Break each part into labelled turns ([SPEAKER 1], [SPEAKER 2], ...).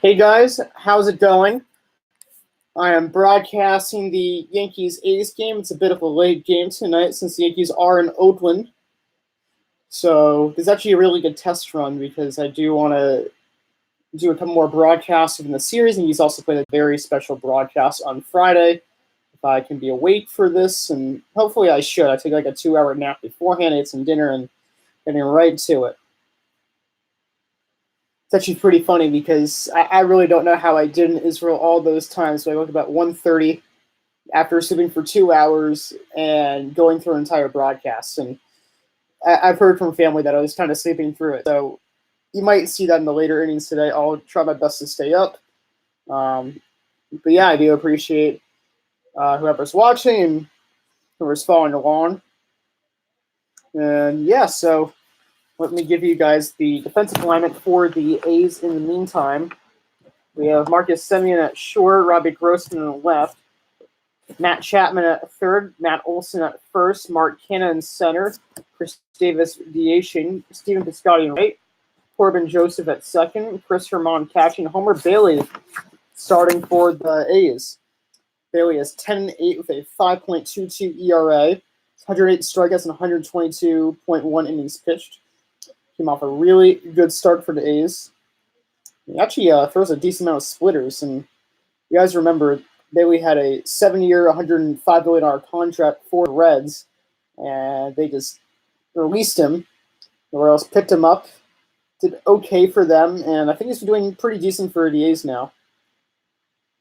[SPEAKER 1] Hey guys, how's it going? I am broadcasting the Yankees-A's game. It's a bit of a late game tonight since the Yankees are in Oakland. So this is actually a really good test run because I do want to do a couple more broadcasts in the series, and he's also played a very special broadcast on Friday. If I can be awake for this, and hopefully I should. I take like a 2-hour nap beforehand, ate some dinner, and getting right to it. It's actually pretty funny because I really don't know how I did in Israel all those times. So I woke up about 1:30 after sleeping for 2 hours and going through an entire broadcast. And I've heard from family that I was kind of sleeping through it. So you might see that in the later innings today. I'll try my best to stay up. But yeah, I do appreciate whoever's watching and whoever's following along. And yeah, so let me give you guys the defensive alignment for the A's in the meantime. We have Marcus Semien at short, Robbie Grossman on the left, Matt Chapman at third, Matt Olson at first, Mark Canha in center, Chris Davis DHing, Stephen Piscotty in right, Corbin Joseph at second, Chris Herman catching, Homer Bailey starting for the A's. Bailey is 10-8 with a 5.22 ERA, 108 strikeouts and 122.1 innings pitched. Came off a really good start for the A's. He actually throws a decent amount of splitters. And you guys remember, Bailey had a 7-year, $105 million contract for the Reds, and they just released him. The Royals picked him up, did okay for them, and I think he's doing pretty decent for the A's now.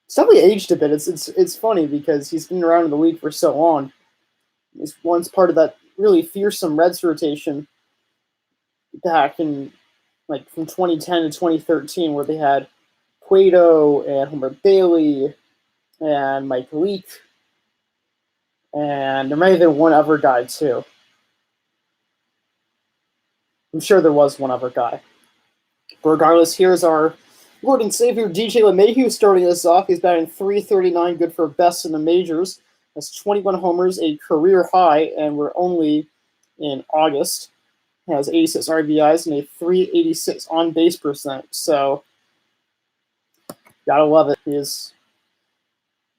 [SPEAKER 1] He's definitely aged a bit. It's funny because he's been around in the league for so long. He's once part of that really fearsome Reds rotation back in like from 2010 to 2013, where they had Cueto and Homer Bailey and Mike Leake, and there may have been one other guy too. I'm sure there was one other guy. But regardless, here's our Lord and Savior DJ LeMahieu starting us off. He's batting .339, good for best in the majors. That's 21 homers, a career high, and we're only in August. Has 86 RBIs and a .386 on base percent. So, gotta love it.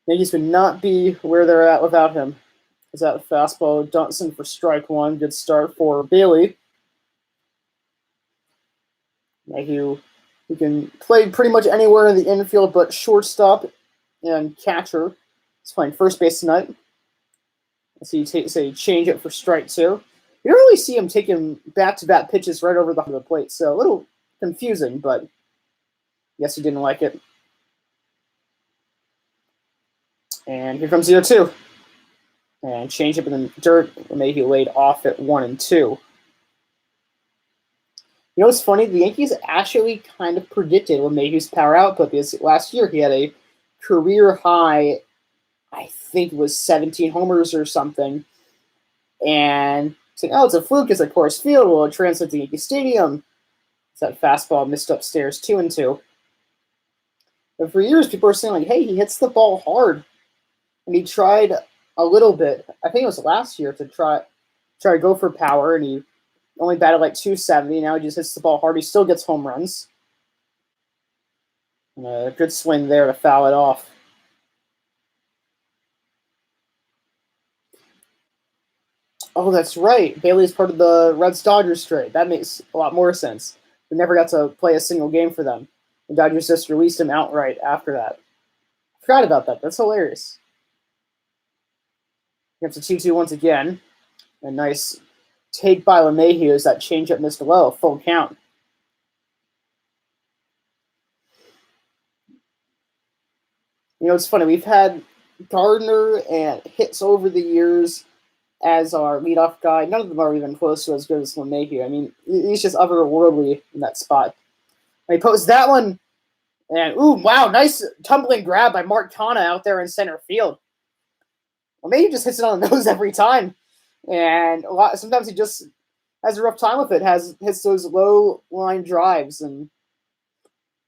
[SPEAKER 1] Yankees would not be where they're at without him. Is that fastball? Dunson for strike one. Good start for Bailey. Mayhew, who can play pretty much anywhere in the infield but shortstop and catcher. He's playing first base tonight. I see he takes a change up for strike two. You don't really see him taking back-to-back pitches right over the plate, so a little confusing, but I guess he didn't like it. And here comes 0-2. And change up in the dirt. Mayhew laid off at 1 and 2. You know what's funny? The Yankees actually kind of predicted LeMahieu's power output because last year he had a career high, I think it was 17 homers or something, and saying, oh, it's a fluke, it's at Coors Field, will it translate to Yankee Stadium? It's that fastball missed upstairs, 2 and 2. But for years, people were saying, like, hey, he hits the ball hard. And he tried a little bit, I think it was last year, to try to go for power, and he only batted like .270. Now he just hits the ball hard. He still gets home runs. And a good swing there to foul it off. Oh, that's right. Bailey is part of the Reds-Dodgers trade. That makes a lot more sense. We never got to play a single game for them. The Dodgers just released him outright after that. Forgot about that. That's hilarious. Here comes the 2-2 once again. A nice take by LeMahieu as that changeup missed low. Full count. You know, it's funny. We've had Gardner and Hicks over the years as our leadoff guy. None of them are even close to as good as LeMahieu. I mean, he's just otherworldly in that spot. And he posed that one, and ooh, wow, nice tumbling grab by Mark Canha out there in center field. LeMahieu just hits it on the nose every time, and sometimes he just has a rough time with it. Hits those low line drives, and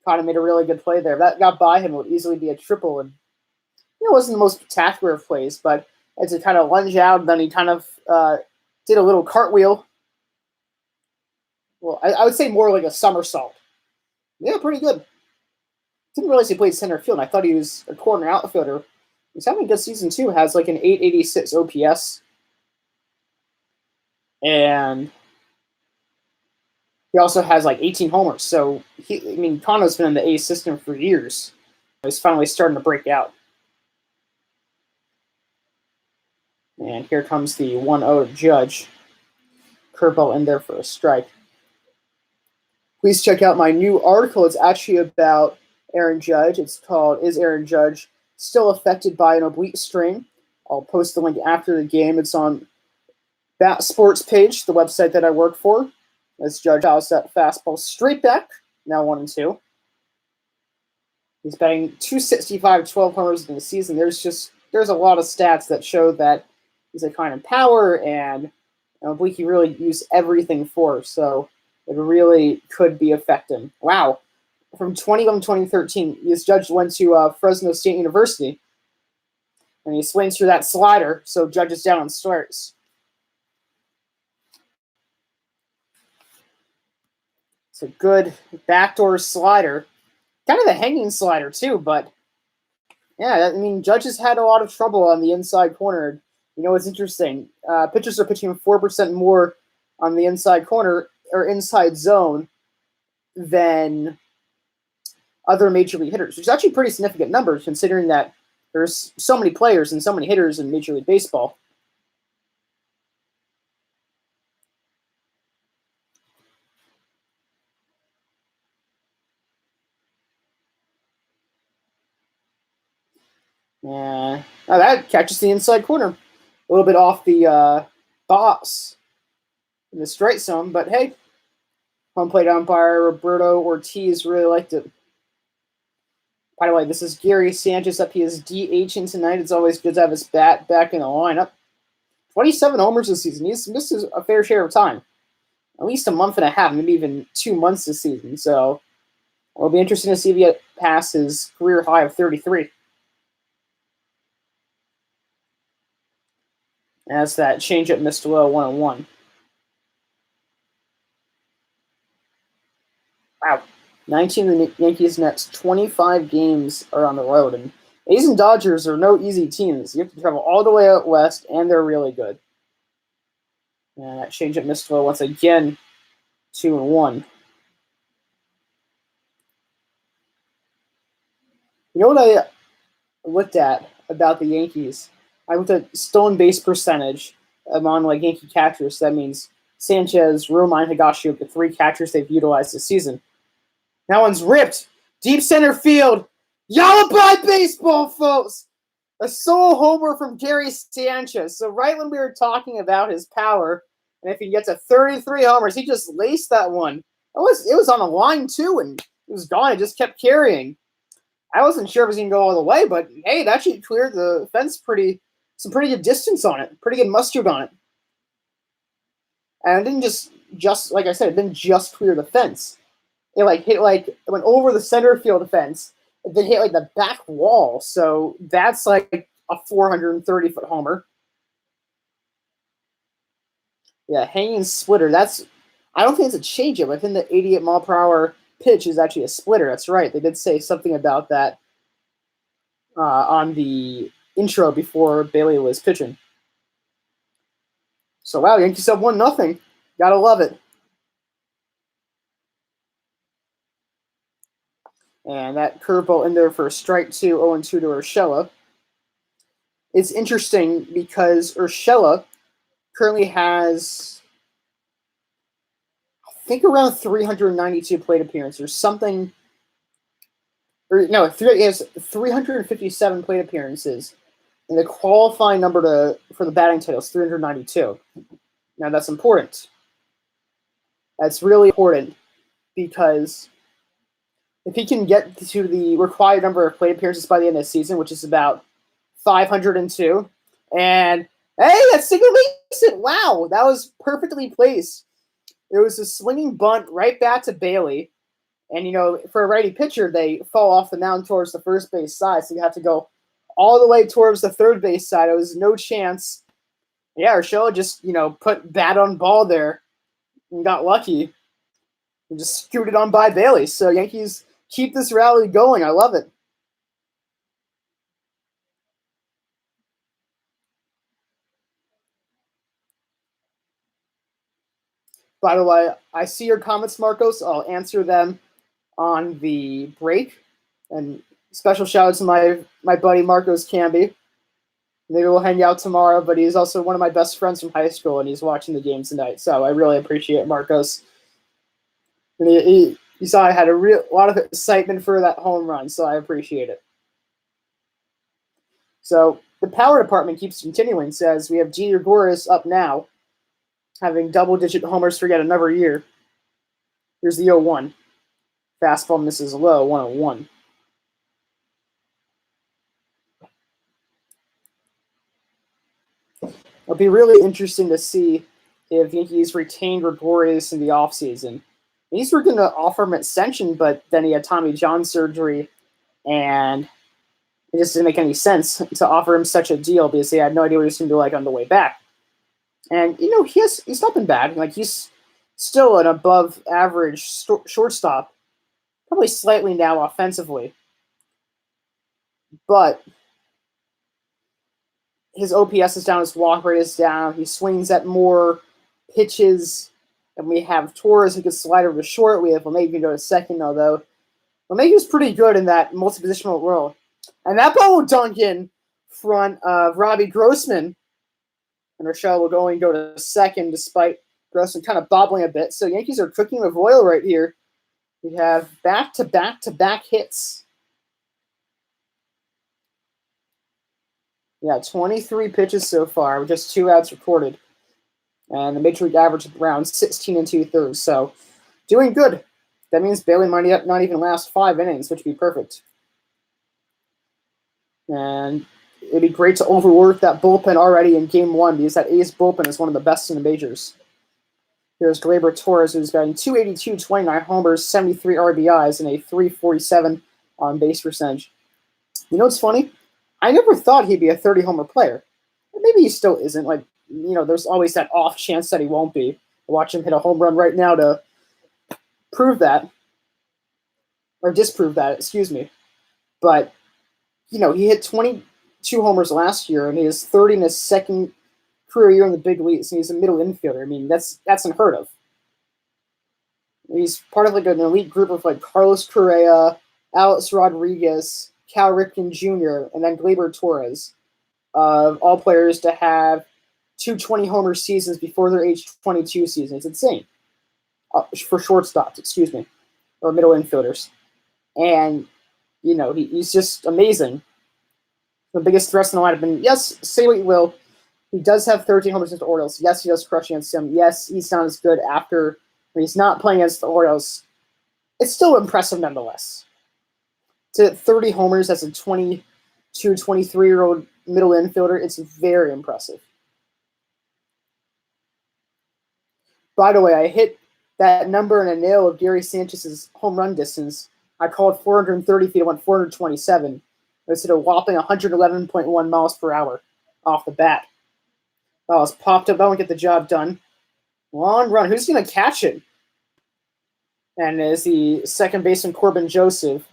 [SPEAKER 1] Canha made a really good play there. If that got by him, it would easily be a triple. And it wasn't the most spectacular of plays, but as to kind of lunge out, and then he kind of did a little cartwheel. Well, I would say more like a somersault. Yeah, pretty good. Didn't realize he played center field. I thought he was a corner outfielder. He's having a good season too. Has like an 886 OPS, and he also has like 18 homers. So Kano's been in the A system for years. He's finally starting to break out. And here comes the 1-0 Judge. Curveball in there for a strike. Please check out my new article. It's actually about Aaron Judge. It's called "Is Aaron Judge Still Affected by an Oblique Strain?" I'll post the link after the game. It's on Bat Sports page, the website that I work for. As Judge fouls that fastball straight back, now 1-2. He's batting .265, 12 homers in the season. There's a lot of stats that show that he's a kind of power, and oblique he really used everything for, so it really could be affecting. Wow. From 2011 to 2013, this Judge went to Fresno State University, and he swings through that slider, so Judge is down on starts. It's a good backdoor slider. Kind of a hanging slider, too, but yeah, Judge has had a lot of trouble on the inside corner. It's interesting. Pitchers are pitching 4% more on the inside corner or inside zone than other major league hitters, which is actually pretty significant numbers considering that there's so many players and so many hitters in Major League Baseball. Yeah, now that catches the inside corner. A little bit off the box in the strike zone, but hey, home plate umpire Roberto Ortiz really liked it. By the way, this is Gary Sanchez up. He is DHing tonight. It's always good to have his bat back in the lineup. 27 homers this season. He's missed a fair share of time. At least a month and a half, maybe even 2 months this season. So it'll be interesting to see if he gets past his career high of 33. As that changeup missed low 1-1. Wow. 19 of the Yankees' next 25 games are on the road. And A's and Dodgers are no easy teams. You have to travel all the way out west, and they're really good. And that changeup missed low once again, 2-1. You know what I looked at about the Yankees? I looked at stolen base percentage among Yankee catchers. That means Sanchez, Romine, Higashioka, the 3 catchers they've utilized this season. That one's ripped. Deep center field. Yalla baseball, folks. A solo homer from Gary Sanchez. So right when we were talking about his power, and if he gets a 33 homers, he just laced that one. It was on a line, too, and it was gone. It just kept carrying. I wasn't sure if it was going to go all the way, but hey, it actually cleared the fence some pretty good distance on it. Pretty good mustard on it. And it didn't just like I said, it didn't just clear the fence. It it went over the center field fence, and then hit the back wall. So that's like a 430-foot homer. Yeah, hanging splitter. I don't think it's a changeup. I think the 88-mile-per-hour pitch is actually a splitter. That's right. They did say something about that on the intro before Bailey was pitching. So wow, Yankees have 1-0. Gotta love it. And that curveball in there for a strike 2, 0-2 to Urshela. It's interesting because Urshela currently has, I think, around 392 plate appearances or something. He has 357 plate appearances. And the qualifying number for the batting title is 392. Now, that's important. That's really important because if he can get to the required number of plate appearances by the end of the season, which is about 502, and hey, that's single base. Wow, that was perfectly placed. It was a swinging bunt right back to Bailey. And, for a righty pitcher, they fall off the mound towards the first base side, so you have to go all the way towards the third base side. It was no chance. Yeah, Urshela just, put bat on ball there and got lucky and just scooted on by Bailey. So Yankees Keep this rally going. I love it. By the way, I see your comments, Marcos. I'll answer them on the break. And special shout out to my buddy Marcos Camby. Maybe we'll hang out tomorrow, but he's also one of my best friends from high school, and he's watching the game tonight. So I really appreciate Marcos. And you saw I had a lot of excitement for that home run, so I appreciate it. So the power department keeps continuing. Says we have Jeter Gores up now, having double-digit homers for yet another year. Here's the 0-1. Fastball misses low, 101. It'll be really interesting to see if Yankees retain Gregorius in the offseason. These were going to offer him extension, but then he had Tommy John surgery, and it just didn't make any sense to offer him such a deal because they had no idea what he was going to be like on the way back. And, he's not been bad. Like, he's still an above-average shortstop, probably slightly now offensively. But his OPS is down, his walk rate is down. He swings at more pitches. And we have Torres who can slide over to short. We have LeMay who can go to second, although LeMay was pretty good in that multi-positional role. And that ball will dunk in front of Robbie Grossman. And Rochelle will go to second despite Grossman kind of bobbling a bit. So Yankees are cooking with oil right here. We have back-to-back-to-back hits. Yeah, 23 pitches so far with just 2 outs recorded. And the major league average is around 16 2/3. So doing good. That means Bailey might not even last 5 innings, which would be perfect. And it'd be great to overwork that bullpen already in Game 1 because that A's bullpen is one of the best in the majors. Here's Gleyber Torres, who's gotten 282, 29 homers, 73 RBIs, and a 347 on base percentage. You know what's funny? I never thought he'd be a 30-homer player. Maybe he still isn't. Like, there's always that off chance that he won't be. Watch him hit a home run right now to prove that, or disprove that, excuse me. But, he hit 22 homers last year, and he is 30 in his second career year in the big leagues, and he's a middle infielder. I mean, that's unheard of. He's part of like an elite group of like Carlos Correa, Alex Rodriguez, Cal Ripken Jr., and then Gleyber Torres. All players to have 220-homer seasons before their age 22 season. It's insane. For shortstops, excuse me, or middle infielders. And, he's just amazing. The biggest thrust in the lineup. And yes, say what you will, he does have 13 homers against the Orioles. Yes, he does crush against them. Yes, he's not as good after when he's not playing against the Orioles. It's still impressive nonetheless. To 30 homers as a 22, 23-year-old middle infielder, it's very impressive. By the way, I hit that number in a nail of Gary Sanchez's home run distance. I called 430 feet. I went 427. It was at a whopping 111.1 miles per hour off the bat. That was popped up. That won't get the job done. Long run. Who's going to catch it? And is the second baseman Corbin Joseph.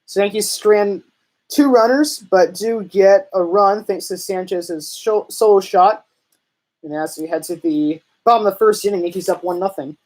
[SPEAKER 1] So Yankees strand 2 runners, but do get a run thanks to Sanchez's solo shot. And as we head to the bottom of the first inning, Yankees up 1-0.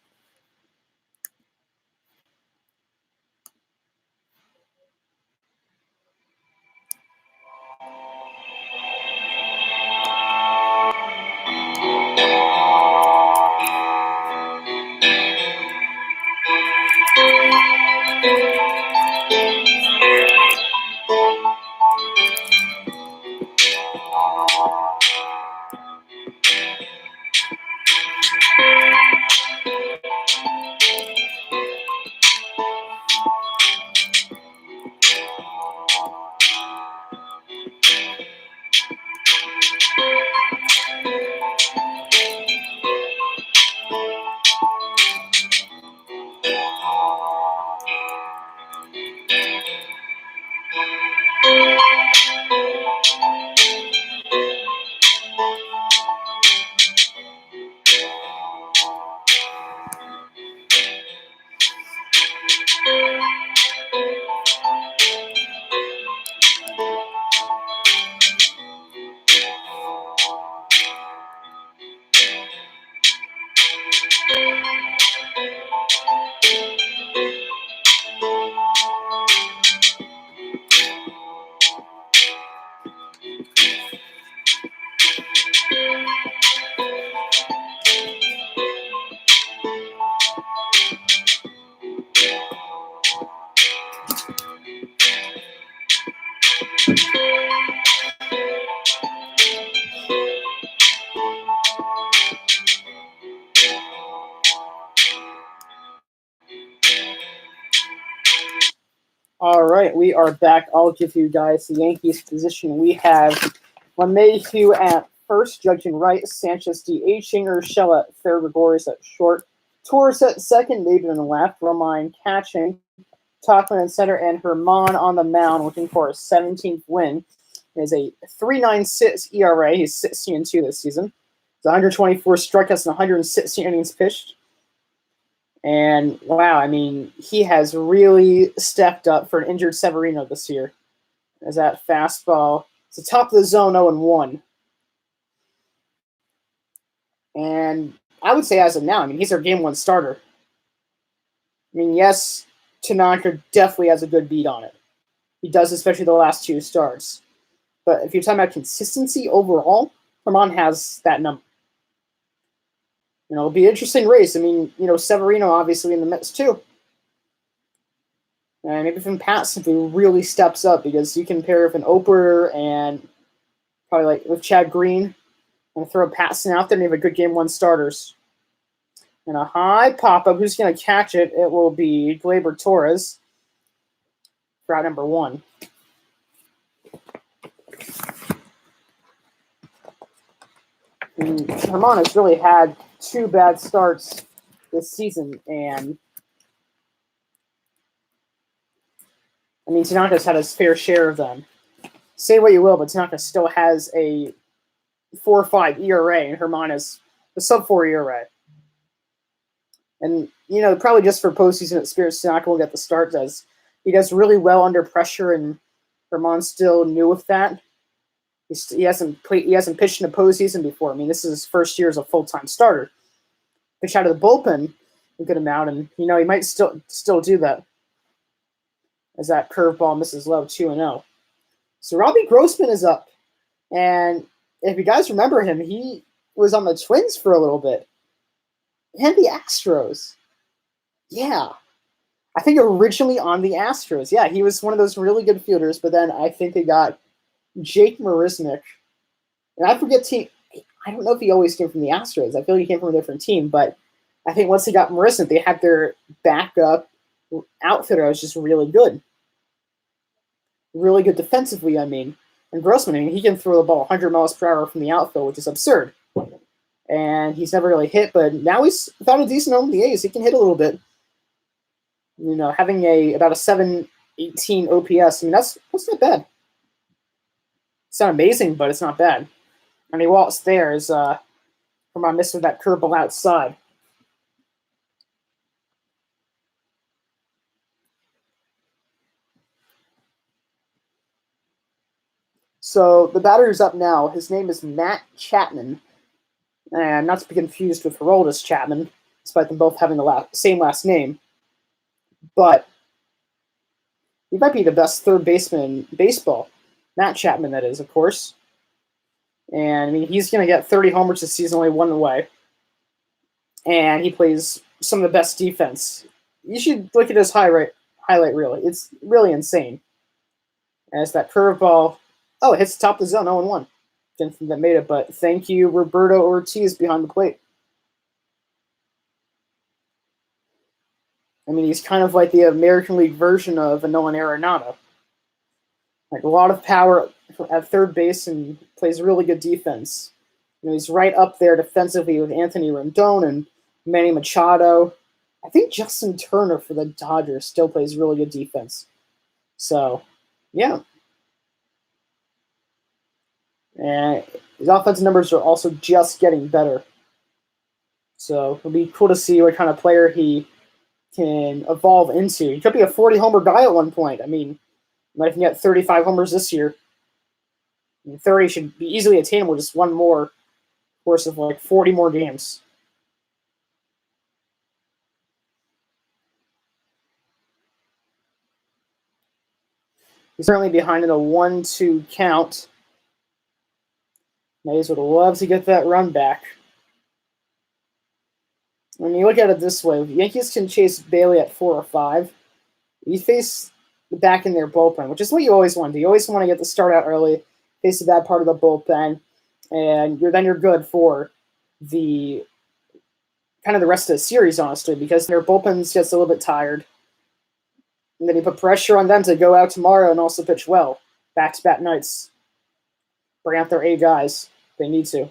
[SPEAKER 1] All right, we are back. I'll give you guys the Yankees position. We have LeMahieu at first, Judge and right, Sanchez DHing, Urshela at third, Gregorius at short, Torres at second, Maben in the left, Romine catching, Talkman in center, and Herman on the mound, looking for a 17th win. He has a 3.96 ERA. He's 16-2 this season. He's 124 strikeouts and 116 innings pitched. And wow, I mean, he has really stepped up for an injured Severino this year. As that fastball, it's the top of the zone, 0-1. And I would say as of now, I mean, he's our game one starter. I mean, yes, Tanaka definitely has a good beat on it. He does, especially the last two starts. But if you're talking about consistency overall, Herman has that number. It'll be an interesting race. I mean, Severino obviously in the mix too. And maybe from Patson, if he really steps up, because you can pair with an Oper and probably like with Chad Green and throw Patson out there and have a good game one starters. And a high pop-up. Who's going to catch it? It will be Gleyber Torres for out number 1. And Herman has really had 2 bad starts this season, and I mean, Tanaka's had his fair share of them. Say what you will, but Tanaka still has a 4.5 ERA, and Herman is a sub-4 ERA. And, probably just for postseason experience, Tanaka will get the start, as he does really well under pressure, and Herman's still new with that. He hasn't pitched in a postseason before. I mean, this is his first year as a full-time starter. Pitch out of the bullpen a good amount, and he might still do that. As that curveball misses low, 2-0. So Robbie Grossman is up, and if you guys remember him, he was on the Twins for a little bit, and the Astros. Yeah, I think originally on the Astros. Yeah, he was one of those really good fielders, but then I think they got Jake Marisnick. And I forget team. I don't know if he always came from the Astros. I feel like he came from a different team, but I think once they got Marisnick, they had their backup outfitter was just really good. Really good defensively, I mean. And Grossman, I mean, he can throw the ball 100 miles per hour from the outfield, which is absurd. And he's never really hit, but now he's found a decent home with the A's. He can hit a little bit. Having about a 718 OPS, I mean, that's not bad. It's not amazing, but it's not bad. And he walks there as Herman missed with that curveball outside. So the batter is up now. His name is Matt Chapman. And not to be confused with Haroldis Chapman, despite them both having the same last name. But he might be the best third baseman in baseball. Matt Chapman, that is, of course. And I mean, he's going to get 30 homers this season, only one away. And he plays some of the best defense. You should look at his highlight reel. It's really insane. As that curveball, it hits the top of the zone, 0-1. Didn't think that made it, but thank you, Roberto Ortiz, behind the plate. I mean, he's kind of like the American League version of a Nolan Arenado. Like a lot of power at third base and plays really good defense. He's right up there defensively with Anthony Rendon and Manny Machado. I think Justin Turner for the Dodgers still plays really good defense. So, yeah. And his offensive numbers are also just getting better. So it'll be cool to see what kind of player he can evolve into. He could be a 40-homer guy at one point. I mean, he might even get 35 homers this year. 30 should be easily attainable, just one more course of like 40 more games. He's currently behind in a 1-2 count. Mays would love to get that run back. When you look at it this way, Yankees can chase Bailey at 4 or 5. You face the back in their bullpen, which is what you always want to do. You always want to get the start out early, face the bad part of the bullpen, and you're good for the kind of the rest of the series, honestly, because their bullpen gets a little bit tired. And then you put pressure on them to go out tomorrow and also pitch well. Back-to-back nights. Bring out their A guys. They need to.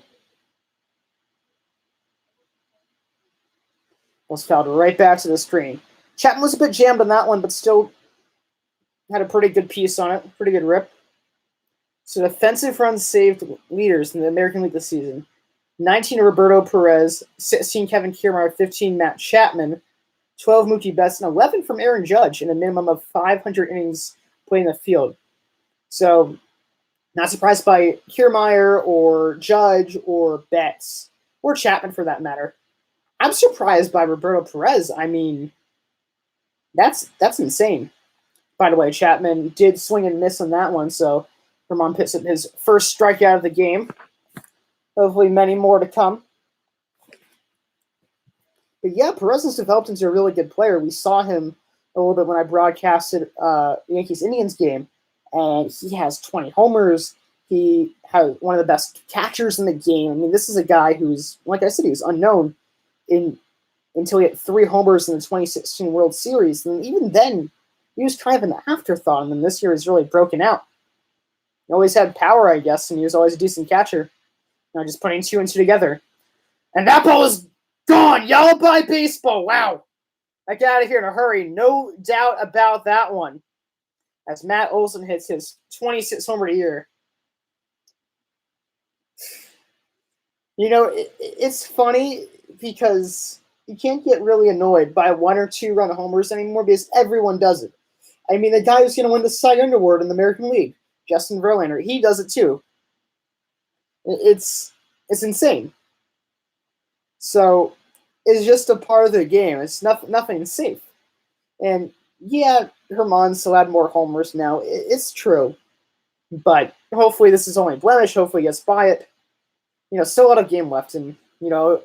[SPEAKER 1] Was fouled right back to the screen. Chapman was a bit jammed on that one, but still had a pretty good piece on it. Pretty good rip. So defensive runs saved leaders in the American League this season. 19 Roberto Perez, 16 Kevin Kiermaier, 15 Matt Chapman, 12 Mookie Betts, and 11 from Aaron Judge, and a minimum of 500 innings played in the field. So not surprised by Kiermaier or Judge or Betts, or Chapman for that matter. I'm surprised by Roberto Perez. I mean, that's insane. By the way, Chapman did swing and miss on that one, so Herman picks up his first strikeout of the game. Hopefully many more to come. But yeah, Perez has developed into a really good player. We saw him a little bit when I broadcasted the Yankees-Indians game, and he has 20 homers. He has one of the best catchers in the game. I mean, this is a guy who's, like I said, he was unknown until he hit 3 homers in the 2016 World Series. And even then, he was kind of an afterthought, and then this year he's really broken out. He always had power, I guess, and he was always a decent catcher. Just putting 2 and 2 together. And that ball is gone! Yellow by baseball! Wow! I get out of here in a hurry. No doubt about that one. As Matt Olson hits his 26th homer of the year. You know, it's funny because you can't get really annoyed by 1 or 2 run homers anymore because everyone does it. I mean, the guy who's going to win the Cy Young Award in the American League, Justin Verlander, he does it too. It's insane. So it's just a part of the game. It's nothing safe. And yeah, Herman still had more homers now. It's true. But hopefully this is only a blemish. Hopefully he gets by it. Still a lot of game left. And, I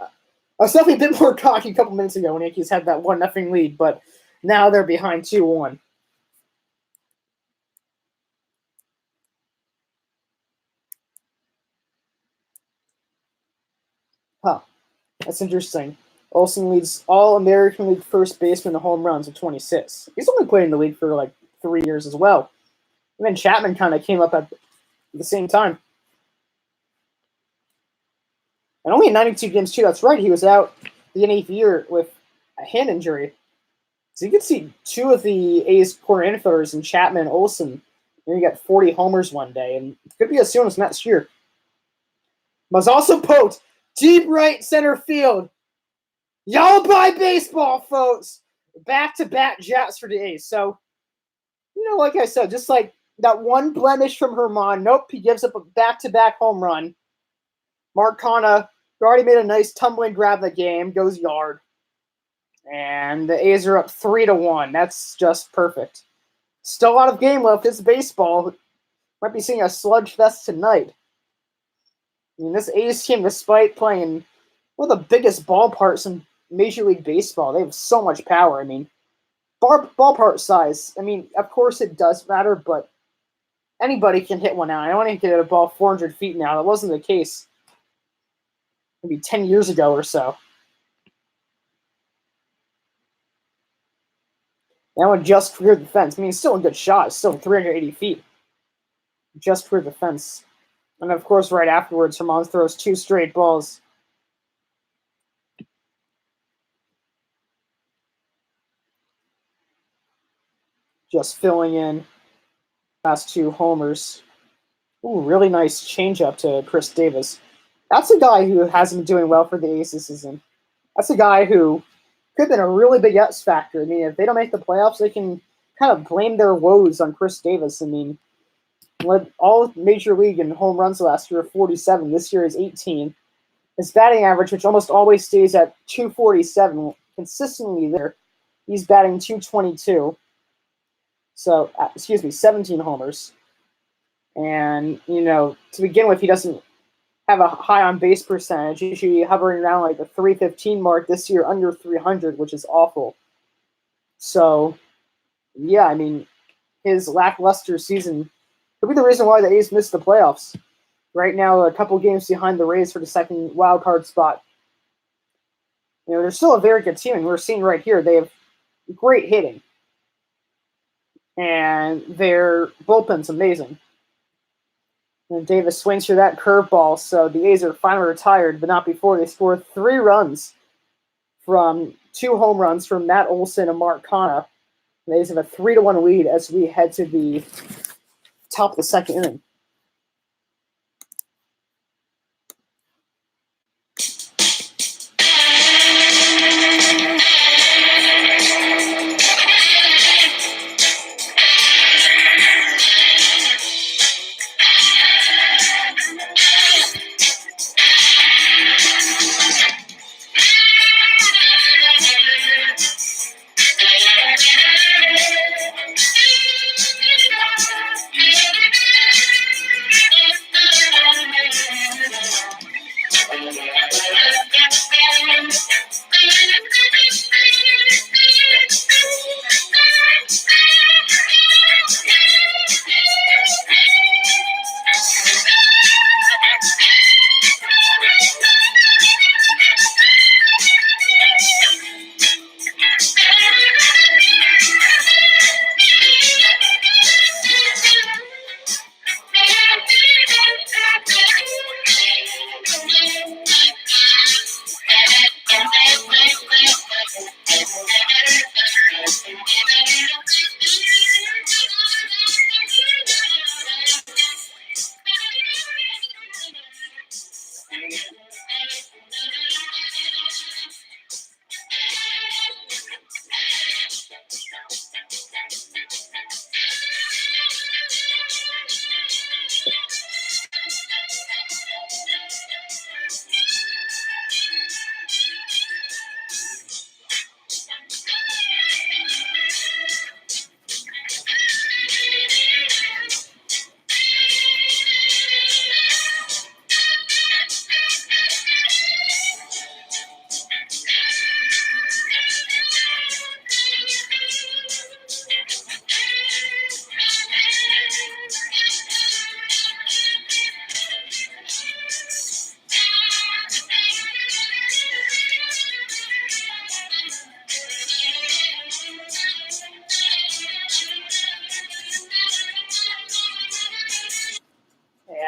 [SPEAKER 1] was definitely a bit more cocky a couple minutes ago when Yankees had that 1-0 lead. But now they're behind 2-1. Huh. That's interesting. Olsen leads all American League first baseman in home runs with 26. He's only played in the league for like 3 years as well. And then Chapman kind of came up at the same time. And only in 92 games too. That's right. He was out the 8th year with a hand injury. So you can see 2 of the A's corner infielders in Chapman and Olsen. And you got 40 homers one day. And it could be as soon as next year. Was also poked deep right center field. Y'all buy baseball, folks. Back-to-back jabs for the A's. So, like I said, just like that one blemish from Herman. Nope, he gives up a back-to-back home run. Mark Canha, who already made a nice tumbling grab of the game, goes yard. And the A's are up 3-1. That's just perfect. Still a lot of game left. It's baseball. Might be seeing a sludge fest tonight. I mean, this A's team, despite playing one of the biggest ballparks in Major League Baseball, they have so much power. I mean, ballpark size, I mean, of course it does matter, but anybody can hit one out. I don't want to hit a ball 400 feet now. That wasn't the case maybe 10 years ago or so. That one just cleared the fence. I mean, it's still a good shot. It's still 380 feet. Just cleared the fence. And, of course, right afterwards, Herman throws 2 straight balls. Just filling in last 2 homers. Ooh, really nice changeup to Chris Davis. That's a guy who hasn't been doing well for the A's this season. That's a guy who could have been a really big X factor. I mean, if they don't make the playoffs, they can kind of blame their woes on Chris Davis. I mean, led all Major League in home runs last year, 47. This year is 18. His batting average, which almost always stays at 247, consistently there. He's batting 222. So, 17 homers. And, to begin with, he doesn't have a high on-base percentage. Usually hovering around like the 315 mark. This year, under 300, which is awful. So, yeah, I mean, his lackluster season could be the reason why the A's missed the playoffs. Right now, a couple games behind the Rays for the second wild card spot. They're still a very good team, and we're seeing right here they have great hitting. And their bullpen's amazing. And Davis swings through that curveball, so the A's are finally retired, but not before they score 3 runs from 2 home runs from Matt Olson and Mark Canha. The A's have a 3-1 lead as we head to the top of the second inning.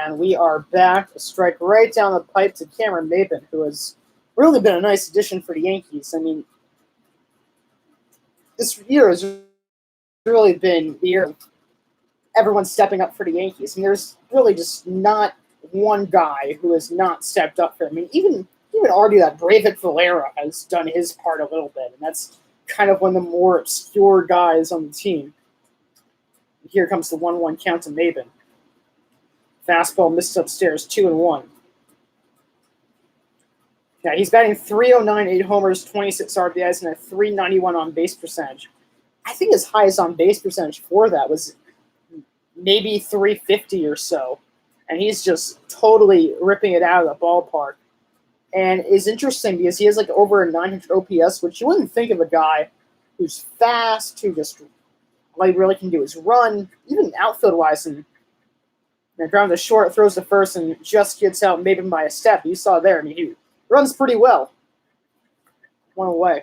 [SPEAKER 1] And we are back. A strike right down the pipe to Cameron Maben, who has really been a nice addition for the Yankees. I mean, this year has really been the year of everyone stepping up for the Yankees. I mean, there's really just not one guy who has not stepped up for them. I mean, even argue that Breivik Valera has done his part a little bit, and that's kind of one of the more obscure guys on the team. Here comes the 1-1 count to Maben. Fastball missed upstairs, 2-1. Yeah, he's batting .309, 8 homers, 26 RBIs, and a .391 on base percentage. I think his highest on base percentage for that was maybe .350 or so. And he's just totally ripping it out of the ballpark. And it's interesting because he has like over a 900 OPS, which you wouldn't think of a guy who's fast, who just all he really can do is run, even outfield-wise, and ground to short, throws to first, and just gets out Maben by a step. You saw there. I mean, he runs pretty well. 1 away.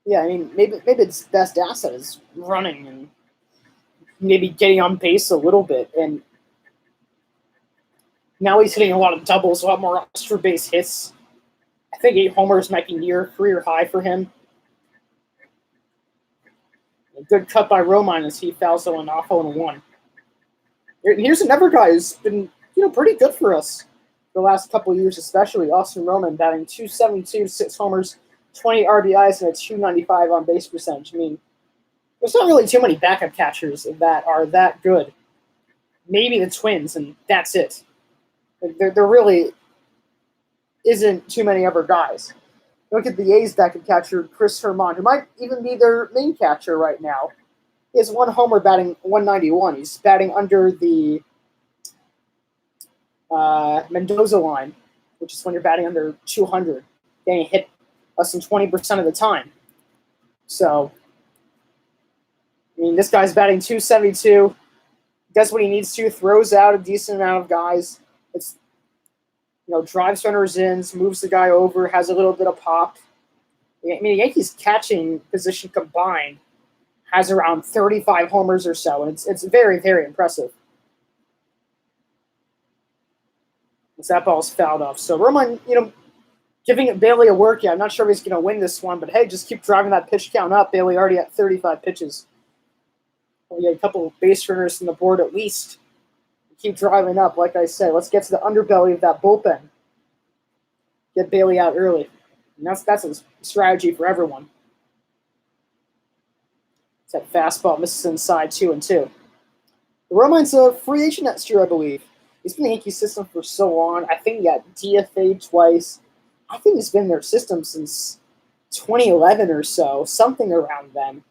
[SPEAKER 1] Yeah, I mean, maybe its best asset is running and maybe getting on base a little bit. And now he's hitting a lot of doubles, a lot more extra base hits. I think 8 homers might be near career high for him. A good cut by Romine as he fouls on off 0-1. Here's another guy who's been pretty good for us the last couple of years, especially Austin Romine, batting .272, 6 homers, 20 RBIs, and a .295 on base percentage. I mean, there's not really too many backup catchers that are that good. Maybe the Twins, and that's it. There really isn't too many other guys. Look at the A's backup catcher, Chris Herman, who might even be their main catcher right now. He has 1 homer, batting .191. He's batting under the Mendoza line, which is when you're batting under 200, getting hit less than 20% of the time. So, I mean, this guy's batting .272. Does what he needs to, throws out a decent amount of guys. Drives runners in, moves the guy over, has a little bit of pop. I mean, Yankees catching position combined has around 35 homers or so, and it's very, very impressive. As that ball's fouled off. So Roman, giving Bailey a workout. I'm not sure if he's going to win this one, but hey, just keep driving that pitch count up. Bailey already at 35 pitches. We had a couple of base runners on the board at least. Keep driving up, like I said. Let's get to the underbelly of that bullpen. Get Bailey out early. And that's a strategy for everyone. It's that fastball misses inside 2-2. Romine's a free agent next year, I believe. He's been in the Yankee system for so long. I think he got DFA'd twice. I think he's been in their system since 2011 or so, something around then.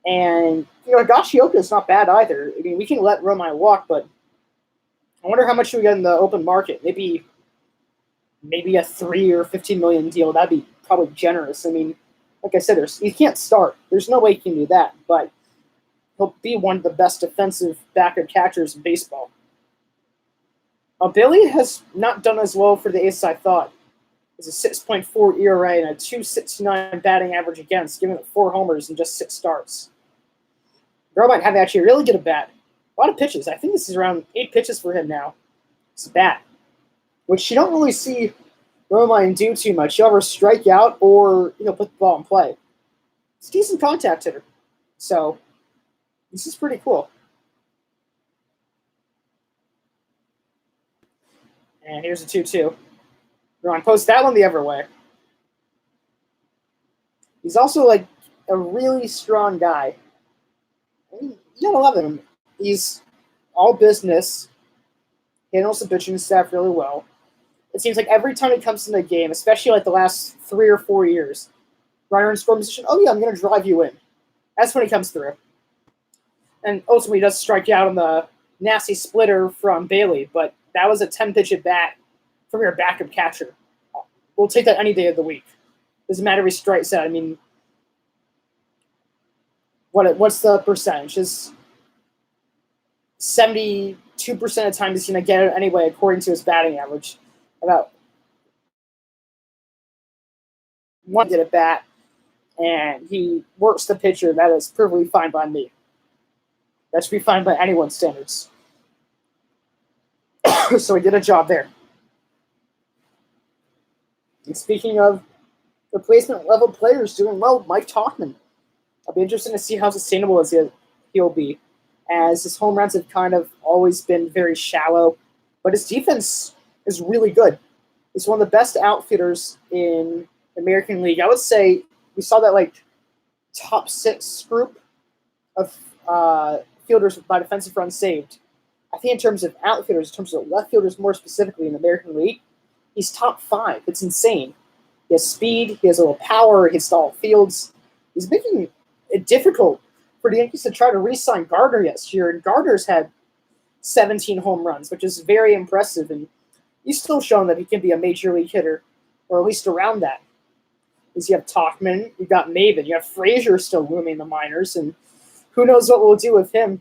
[SPEAKER 1] And, Higashioka is not bad either. I mean, we can let Romine walk, but I wonder how much we get in the open market. Maybe a $3 or $15 million deal. That'd be probably generous. I mean, like I said, he can't start. There's no way he can do that, but he'll be one of the best defensive backup catchers in baseball. Billy has not done as well for the Aces as I thought. It's a 6.4 ERA and a 2.69 batting average against, giving it 4 homers in just 6 starts. Romine having actually a really good at bat. A lot of pitches. I think this is around 8 pitches for him now. It's a bat, which you don't really see Romine do too much. He'll either strike out or put the ball in play. It's a decent contact hitter. So this is pretty cool. And here's a 2-2. Ron, post that one the other way. He's also like a really strong guy. I mean, you gotta love him. He's all business, handles the pitching staff really well. It seems like every time he comes in the game, especially like the last 3 or 4 years, runner in scoring position, oh yeah, I'm going to drive you in. That's when he comes through. And ultimately, he does strike out on the nasty splitter from Bailey, but that was a 10-pitch at bat from your backup catcher. We'll take that any day of the week. Doesn't matter if he strikes out. I mean, what's the percentage? Is 72% of the time he's going to get it anyway, according to his batting average. About one did at bat, and he works the pitcher. That is perfectly fine by me. That should be fine by anyone's standards. So he did a job there. And speaking of replacement level players doing well, Mike Tauchman. I'll be interested to see how sustainable he'll be, as his home runs have kind of always been very shallow, but his defense is really good. He's one of the best outfielders in the American League. I would say we saw that like top 6 group of fielders by defensive runs saved. I think in terms of outfielders, in terms of left fielders more specifically in the American League, he's top 5. It's insane. He has speed, he has a little power, he hits all fields. He's making it difficult for the Yankees to try to re-sign Gardner yesterday, and Gardner's had 17 home runs, which is very impressive, and he's still shown that he can be a major league hitter, or at least around that. Because you have Tauchman, you got Maven, you have Frazier still looming in the minors, and who knows what we'll do with him.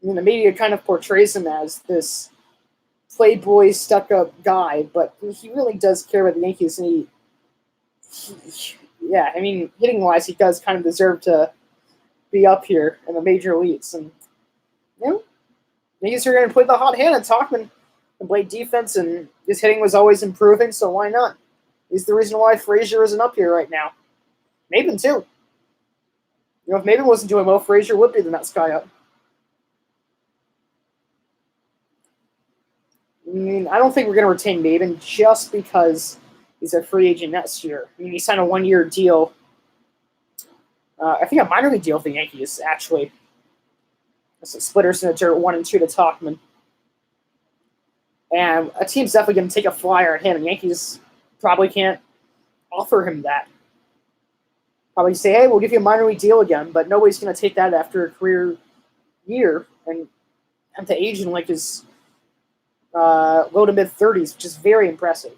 [SPEAKER 1] I mean, the media kind of portrays him as this playboy, stuck-up guy, but he really does care about the Yankees, and I mean, hitting-wise, he does kind of deserve to be up here in the major leagues. And, Yankees are going to play the hot hand, and Tauchman can play defense, and his hitting was always improving, so why not? He's the reason why Frazier isn't up here right now. Maven, too. If Maven wasn't doing well, Frazier would be the next guy up. I mean, I don't think we're going to retain Maven just because he's a free agent next year. I mean, he signed a 1-year deal. I think a minor league deal for the Yankees, actually. So splitters in the dirt, 1 and 2 to Tauchman. And a team's definitely going to take a flyer at him, and Yankees probably can't offer him that. Probably say, hey, we'll give you a minor league deal again, but nobody's going to take that after a career year and have to age in like his low to mid-30s, which is very impressive.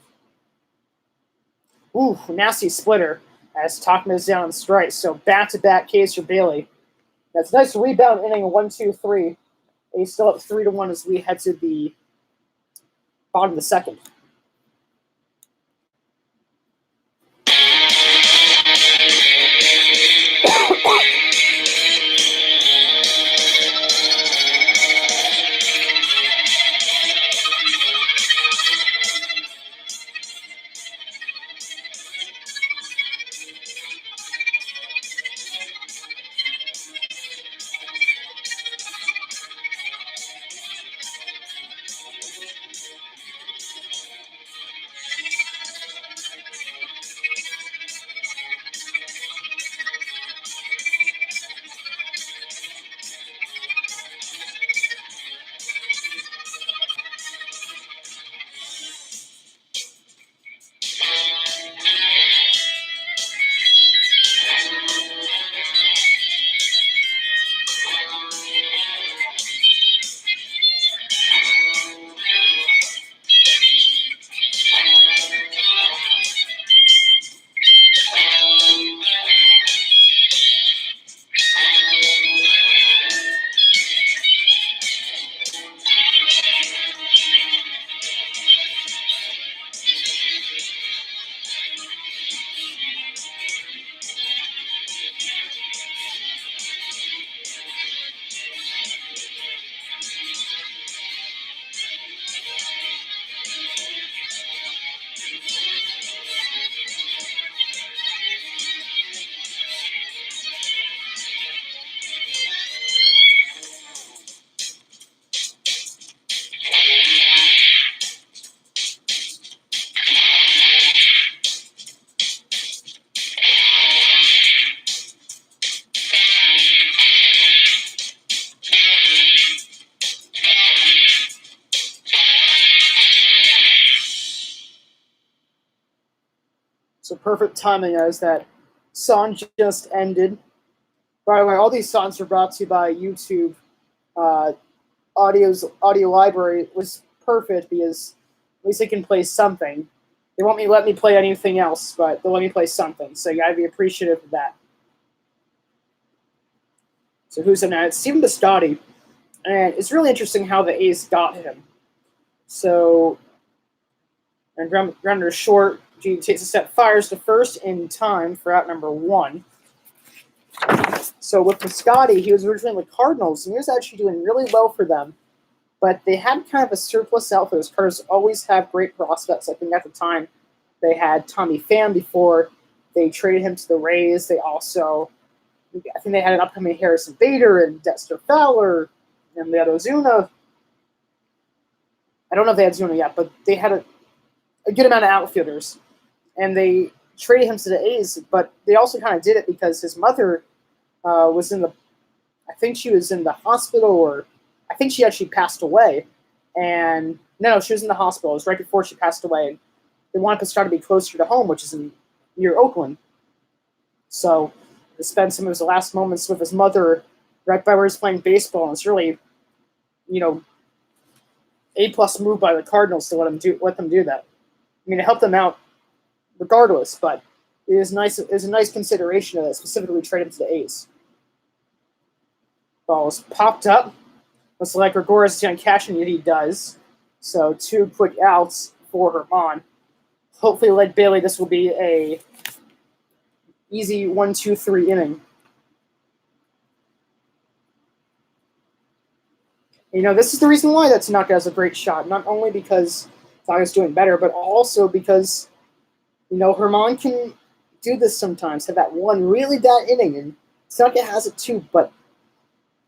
[SPEAKER 1] Ooh, nasty splitter as Tauchman is down on strike. So back-to-back Ks for Bailey. That's a nice rebound inning, 1-2-3. He's still up 3-1 as we head to the bottom of the second. So perfect timing as that song just ended. By the way, all these songs are brought to you by YouTube. Audio library was perfect because at least they can play something. They won't let me play anything else, but they'll let me play something. So you gotta be appreciative of that. So who's in that? It's Stephen Biscotti. And it's really interesting how the A's got him. So, and grounded short. G takes a step, fires to first in time for out number 1. So with Biscotti, he was originally with the Cardinals, and he was actually doing really well for them. But they had kind of a surplus outfielders. Cardinals always have great prospects. I think at the time they had Tommy Pham before they traded him to the Rays. They also, I think they had an upcoming Harrison Bader and Dexter Fowler and they had Ozuna. I don't know if they had Ozuna yet, but they had a good amount of outfielders. And they traded him to the A's, but they also kind of did it because his mother was in the, I think she was in the hospital, or I think she actually passed away. And no, she was in the hospital. It was right before she passed away. They wanted Piscotty to be closer to home, which is near Oakland. So to spend some of his last moments with his mother right by where he's playing baseball. And it's really, A+ move by the Cardinals to let them do that. I mean, it helped them out regardless, but it is nice. It is a nice consideration of that, specifically trade him to the A's. Ball is popped up. Looks like Gregorius is going to catch him, yet he does. So 2 quick outs for Herman. Hopefully, like Bailey, this will be a easy 1-2-3 inning. This is the reason why that Tanaka has a great shot. Not only because Tanaka's doing better, but also because, Herman can do this sometimes, have that one really bad inning. And Tanaka has it too, but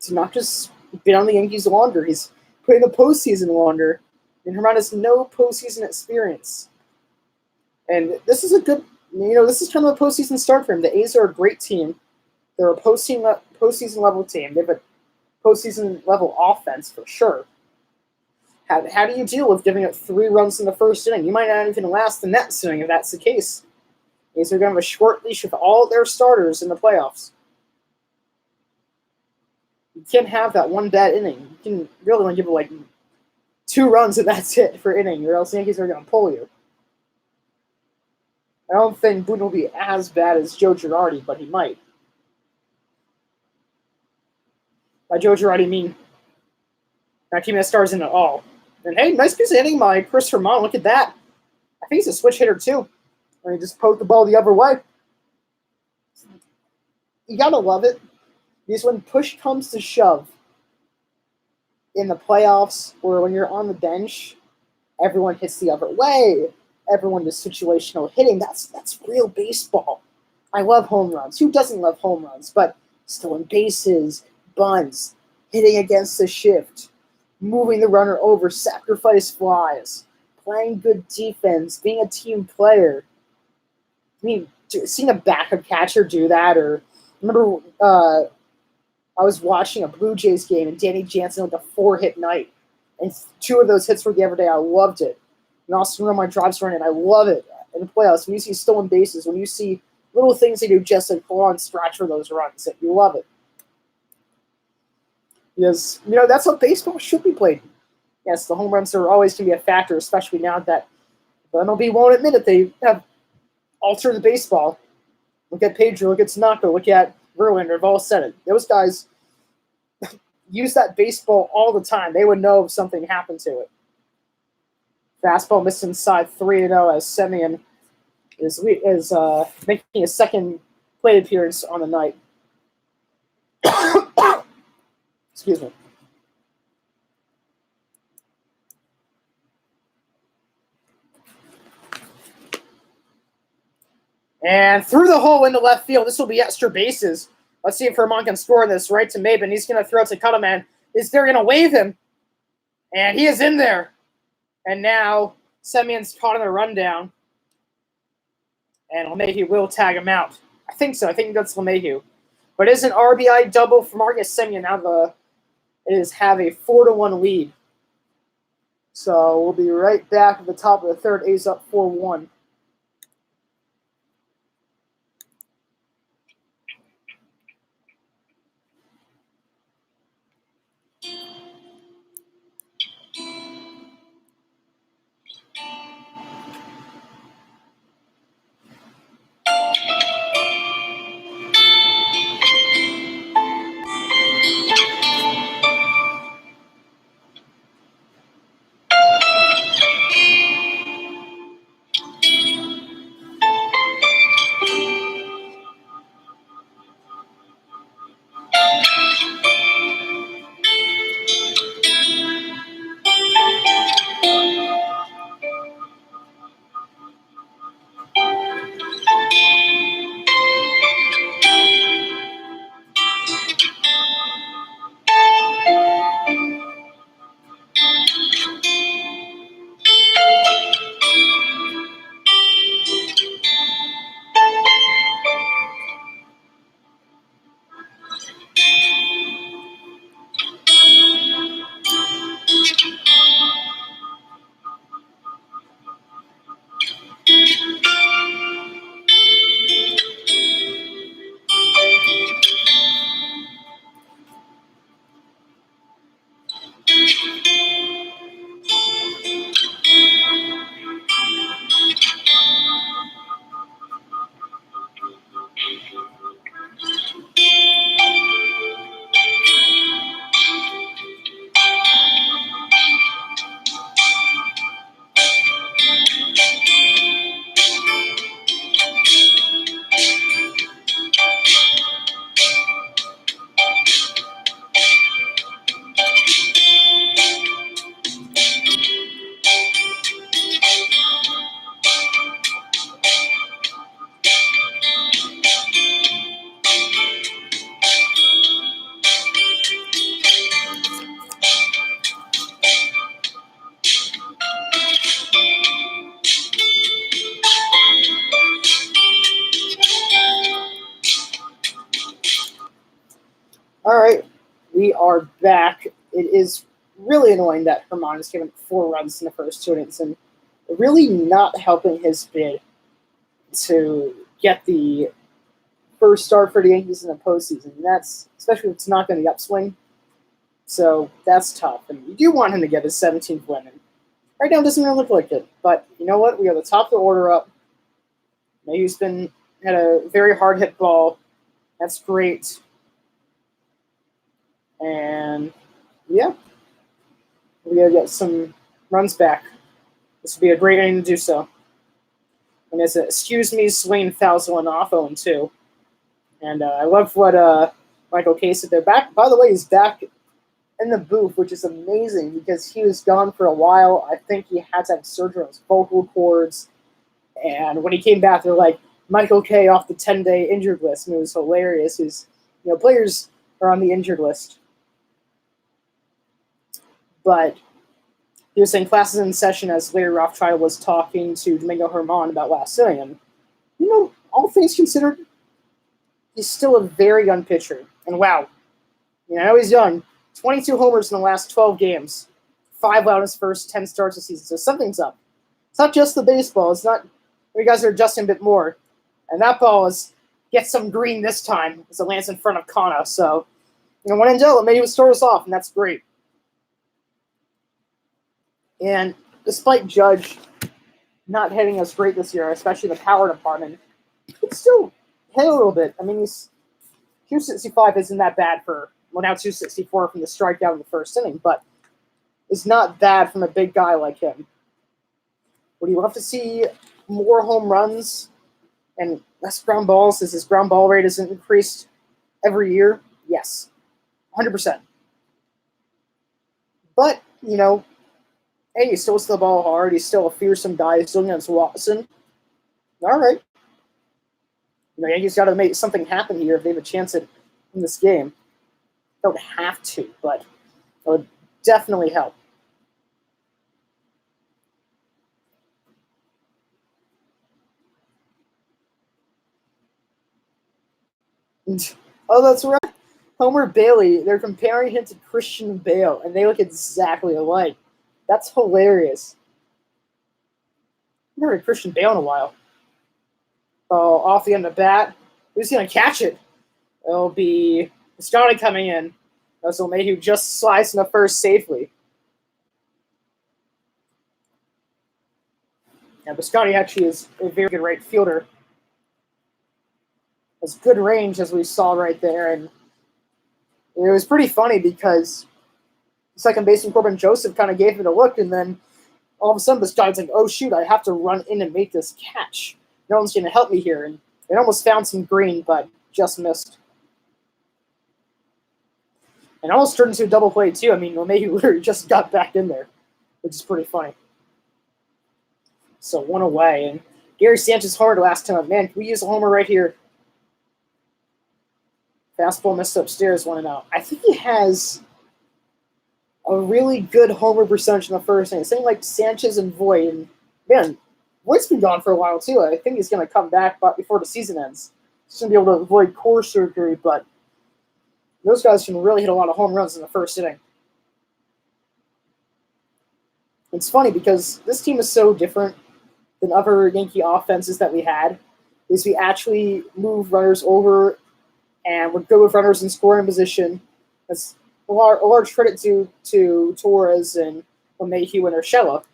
[SPEAKER 1] Tanaka's been on the Yankees longer. He's put in the postseason longer. And Herman has no postseason experience. And this is a good, this is kind of a postseason start for him. The A's are a great team. They're a postseason level team. They have a postseason level offense for sure. How do you deal with giving up 3 runs in the first inning? You might not even last the next inning if that's the case. A's are going to have a short leash with all their starters in the playoffs. You can't have that one bad inning. You can really only give it 2 runs and that's it for inning, or else the Yankees are going to pull you. I don't think Boone will be as bad as Joe Girardi, but he might. By Joe Girardi, I mean not keeping the stars in at all. And hey, nice piece of hitting by Chris Herman. Look at that. I think he's a switch hitter too. And he just poked the ball the other way. You gotta love it. Because when push comes to shove in the playoffs or when you're on the bench, everyone hits the other way. Everyone does situational hitting. That's real baseball. I love home runs. Who doesn't love home runs? But stealing bases, bunts, hitting against the shift, moving the runner over, sacrifice flies, playing good defense, being a team player. I mean, seeing a backup catcher do that, or remember I was watching a Blue Jays game and Danny Jansen with a 4-hit night, and 2 of those hits were the other day. I loved it. And Austin Romine drives run, and I love it in the playoffs. When you see stolen bases, when you see little things they do just like pull on stretch for those runs, you love it. Because, that's how baseball should be played. Yes, the home runs are always going to be a factor, especially now that the MLB won't admit it. They have altered the baseball. Look at Pedro, look at Tanaka, look at Verlander. They've all said it. Those guys use that baseball all the time. They would know if something happened to it. Fastball missed inside 3-0 as Semien is making a second plate appearance on the night. Excuse me. And through the hole into left field. This will be extra bases. Let's see if Herman can score this. Right to Maben. He's going to throw it to Cuttleman. They're going to wave him. And he is in there. And now Semien's caught in a rundown. And LeMahieu will tag him out. I think so. I think that's LeMahieu. But it is an RBI double for Marcus Semien. Now have a 4-1 lead. So we'll be right back at the top of the third. A's up 4-1. All right, we are back. It is really annoying that Herman is given 4 runs in the first 2 innings and really not helping his bid to get the first start for the Yankees in the postseason. And that's especially if it's not going to upswing. So that's tough. And you do want him to get his 17th win. And right now it doesn't really look like it. But you know what? We got the top of the order up. Mayhew's had a very hard hit ball. That's great. And yeah, we gotta get some runs back. This would be a great inning to do so. And it's a excuse me swing foul zone off 0-2. And I love what Michael K said there. Back, by the way, he's back in the booth, which is amazing because he was gone for a while. I think he had to have surgery on his vocal cords. And when he came back, they're like, Michael K off the 10-day injured list. And it was hilarious. Players are on the injured list. But he was saying classes in session as Larry Rothschild was talking to Domingo Herman about last inning. And, all things considered, he's still a very young pitcher. And wow, I know he's young. 22 homers in the last 12 games. 5 out in his first 10 starts this season. So something's up. It's not just the baseball. It's not, you guys are adjusting a bit more. And that ball gets some green this time as it lands in front of Kana. So, when in doubt, maybe he would start us off, and that's great. And despite Judge not hitting us great this year, especially the power department, it's still hit a little bit. I mean, he's 265 isn't that bad now 264 from the strikeout in the first inning, but it's not bad from a big guy like him. Would you love to see more home runs and less ground balls as his ground ball rate has increased every year? Yes, 100%. But, hey, he still hits the ball hard. He's still a fearsome guy. He's still against Watson. All right. Yankees got to make something happen here if they have a chance in this game. Don't have to, but it would definitely help. Oh, that's right. Homer Bailey, they're comparing him to Christian Bale, and they look exactly alike. That's hilarious. I've never heard Christian Bale in a while. Oh, off the end of the bat. Who's going to catch it? It'll be Scotty coming in. So Mayhew just slides in the first safely. Yeah, Biscotti actually is a very good right fielder. Has good range, as we saw right there. And it was pretty funny because second baseman Corbin Joseph kind of gave it a look, and then all of a sudden Biscotti's like, oh, shoot, I have to run in and make this catch. No one's going to help me here. And it almost found some green, but just missed. And almost turned into a double play, too. I mean, LeMahieu literally just got back in there, which is pretty funny. So one away. And Gary Sanchez hard last time. Man, can we use a homer right here? Fastball missed upstairs, 1-out. I think he has a really good homer percentage in the first inning. Same like Sanchez and Voit. And man, Voigt's been gone for a while, too. I think he's going to come back before the season ends. He's going to be able to avoid core surgery, but those guys can really hit a lot of home runs in the first inning. It's funny because this team is so different than other Yankee offenses that we had, is we actually move runners over and would go with runners in scoring position. That's a large credit to Torres and LeMahieu and Urshela. At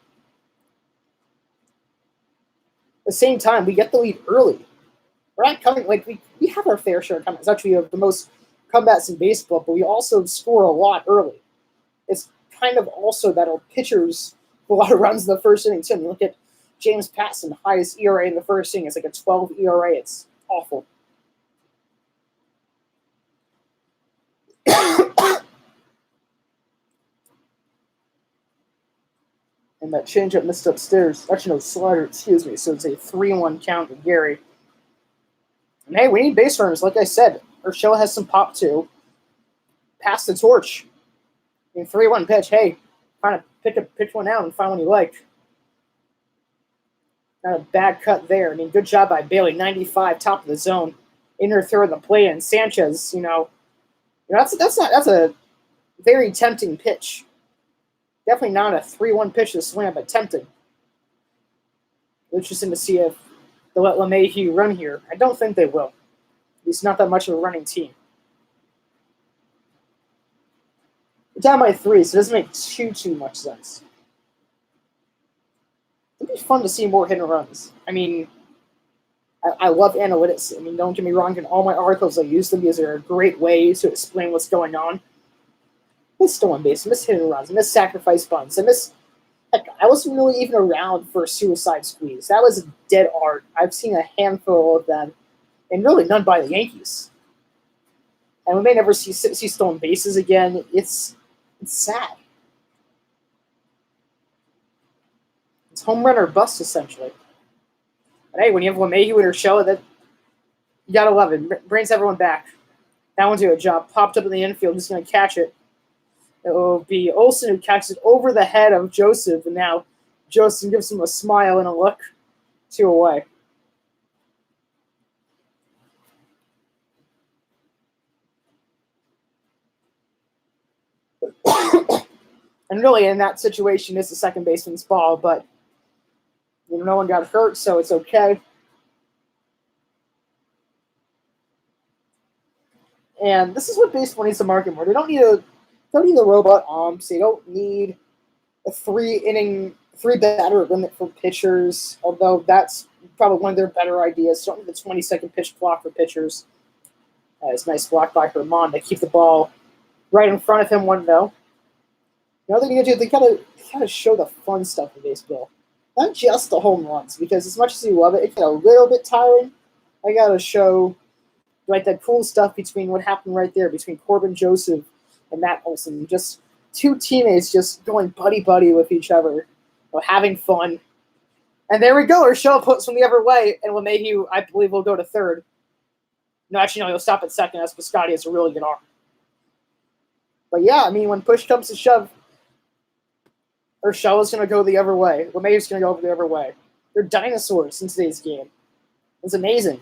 [SPEAKER 1] the same time, we get the lead early. We're not coming, we have our fair share of comebacks. Actually, we have the most comebacks in baseball, but we also score a lot early. It's kind of also that our pitchers a lot of runs in the first inning, too. Look at James Paxton, highest ERA in the first inning. It's like a 12 ERA. It's awful. And that changeup missed upstairs. Actually, no, slider, excuse me. So it's a 3-1 count to Gary. And hey, we need base runners. Like I said, Urshela has some pop, too. Pass the torch. I mean, 3-1 pitch. Hey, kind of pitch one out and find one you like. Not a bad cut there. I mean, good job by Bailey. 95, top of the zone. Inner third of the play, and Sanchez, that's a very tempting pitch. Definitely not a 3-1 pitch to slam, but tempting. Interesting to see if they'll let LeMahieu run here. I don't think they will. He's not that much of a running team. We're down by 3, so it doesn't make too much sense. It'd be fun to see more hit and runs. I mean, I love analytics. I mean, don't get me wrong. In all my articles, I use them because they're a great way to explain what's going on. Miss stolen base, miss hit and runs, miss sacrifice bunts. I Heck, I wasn't really even around for Suicide Squeeze. That was a dead art. I've seen a handful of them, and really none by the Yankees. And we may never see stolen bases again. It's sad. It's home run or bust essentially. But hey, when you have LeMahieu and Urshela, that you gotta love it. Brings everyone back. That one's doing a job. Popped up in the infield, just gonna catch it. It will be Olsen who catches it over the head of Joseph, and now Joseph gives him a smile and a look. 2 away. And really, in that situation, it's the second baseman's ball, but no one got hurt, so it's okay. And this is what baseball needs to market more. They don't need a robot umps. They don't need a 3-batter limit for pitchers, although that's probably one of their better ideas. Don't need the 20-second pitch clock for pitchers. It's a nice block by Herman to keep the ball right in front of him. 1-0. Another thing to do, they gotta show the fun stuff in baseball, not just the home runs. Because as much as you love it, it can get a little bit tiring. I gotta show that cool stuff between what happened right there between Corbin Joseph and Matt Olson. Just 2 teammates just going buddy with each other, having fun. And there we go. Urshela puts from the other way, and LeMahieu, I believe, will go to third. No, actually, no, he'll stop at second as Piscotty has a really good arm. But yeah, I mean, when push comes to shove, Urshela's going to go the other way. LeMahieu's going to go the other way. They're dinosaurs in today's game. It's amazing.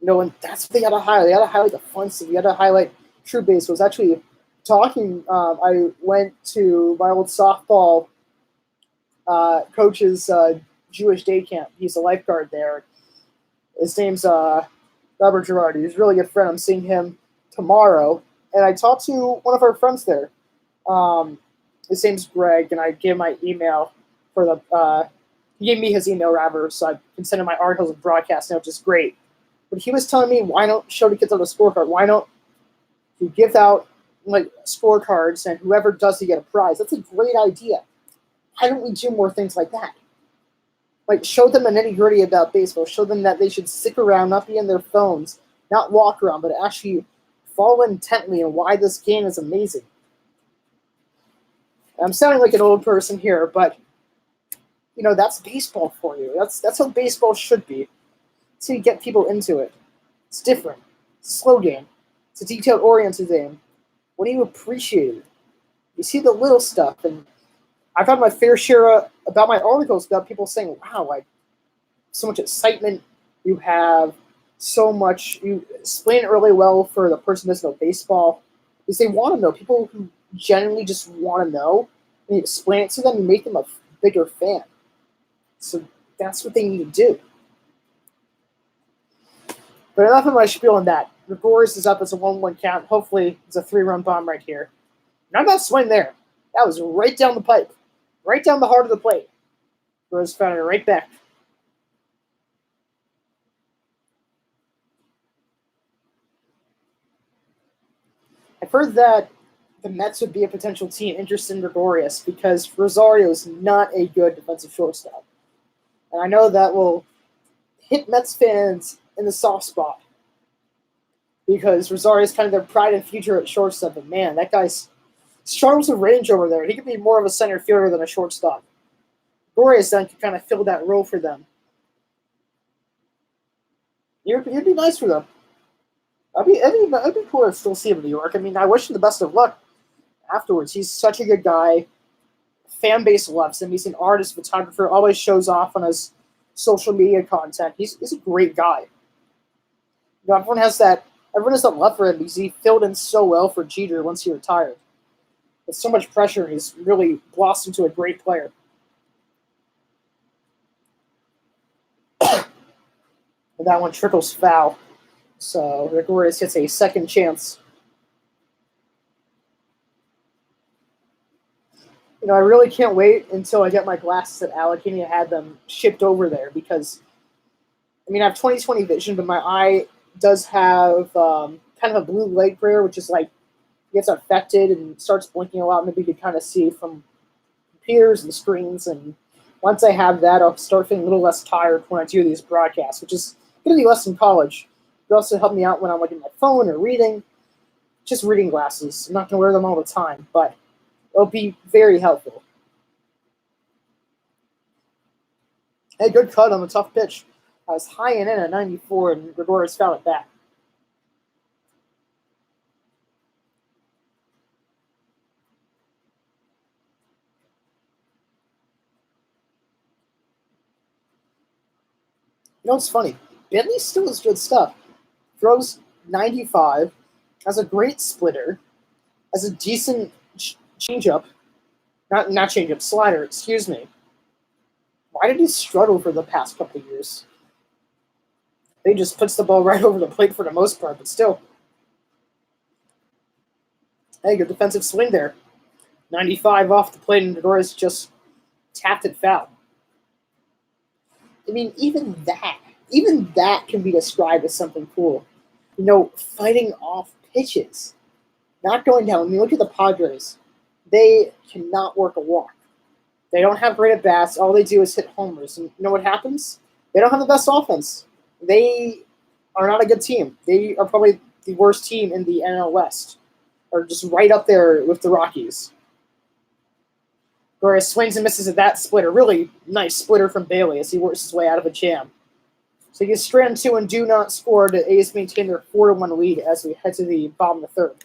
[SPEAKER 1] And that's what they got to highlight. They got to highlight the fun stuff. You got to highlight true baseball. I was actually talking. I went to my old softball coach's Jewish day camp. He's a lifeguard there. His name's Robert Girardi. He's a really good friend. I'm seeing him tomorrow. And I talked to one of our friends there. His name's Greg, and I gave him my email for the. He gave me his email, rather, so I can send him my articles and broadcast notes, which is great. But he was telling me, why don't show the kids on the scorecard? Why don't you give out scorecards, and whoever does to get a prize? That's a great idea. Why don't we do more things like that? Show them the nitty-gritty about baseball. Show them that they should stick around, not be on their phones, not walk around, but actually follow intently on why this game is amazing. I'm sounding like an old person here, but that's baseball for you. That's how baseball should be. So you get people into it. It's different. It's a slow game. It's a detail-oriented game. What do you appreciate? You see the little stuff, and I've had my fair share about my articles about people saying, "Wow, so much excitement. You have so much. You explain it really well for the person who doesn't know baseball, because they want to know. People who genuinely just want to know, and you explain it to them, you make them a bigger fan. So that's what they need to do." But enough of my spiel on that. Gregorius is up. It's a 1-1 count. Hopefully, it's a 3-run bomb right here. Not about swing there. That was right down the pipe. Right down the heart of the plate. Rose found it right back. I've heard that the Mets would be a potential team interested in Gregorius because Rosario is not a good defensive shortstop. And I know that will hit Mets fans in the soft spot because Rosario is kind of their pride and future at shortstop. But man, that guy's struggles with range over there. He could be more of a center fielder than a shortstop. Gregorius then could kind of fill that role for them. It'd be nice for them. It'd be cool to still see him in New York. I mean, I wish him the best of luck afterwards. He's such a good guy. Fan base loves him. He's an artist, photographer, always shows off on his social media content. He's a great guy. Everyone has that love for him because he filled in so well for Jeter once he retired. With so much pressure, he's really blossomed into a great player. And that one trickles foul. So Gregorius gets a second chance. I really can't wait until I get my glasses at Allegheny. I had them shipped over there because, I have 20/20 vision, but my eye does have kind of a blue light glare, which is gets affected and starts blinking a lot. Maybe you can kind of see from computers and screens, and once I have that, I'll start feeling a little less tired when I do these broadcasts, which is going to be less in college. It also help me out when I'm looking at my phone or reading. Just reading glasses. I'm not going to wear them all the time, but it'll be very helpful. Hey, good cut on the tough pitch. I was high and in at 94, and Gregorius fouled it back. You know, it's funny. Bentley still has good stuff. Throws 95, has a great splitter, has a decent changeup. Not changeup, slider, excuse me. Why did he struggle for the past couple of years? He just puts the ball right over the plate for the most part, but still. Hey, good defensive swing there. 95 off the plate, and Gregorius just tapped it foul. I mean, even that can be described as something cool. You know, fighting off pitches, not going down. I mean, look at the Padres. They cannot work a walk. They don't have great at bats. All they do is hit homers. And you know what happens? They don't have the best offense. They are not a good team. They are probably the worst team in the NL West, or just right up there with the Rockies. Gregorius swings and misses at that splitter. Really nice splitter from Bailey as he works his way out of a jam. So he gets straight on 2 and do not score. The A's maintain their 4-1 lead as we head to the bottom of the third.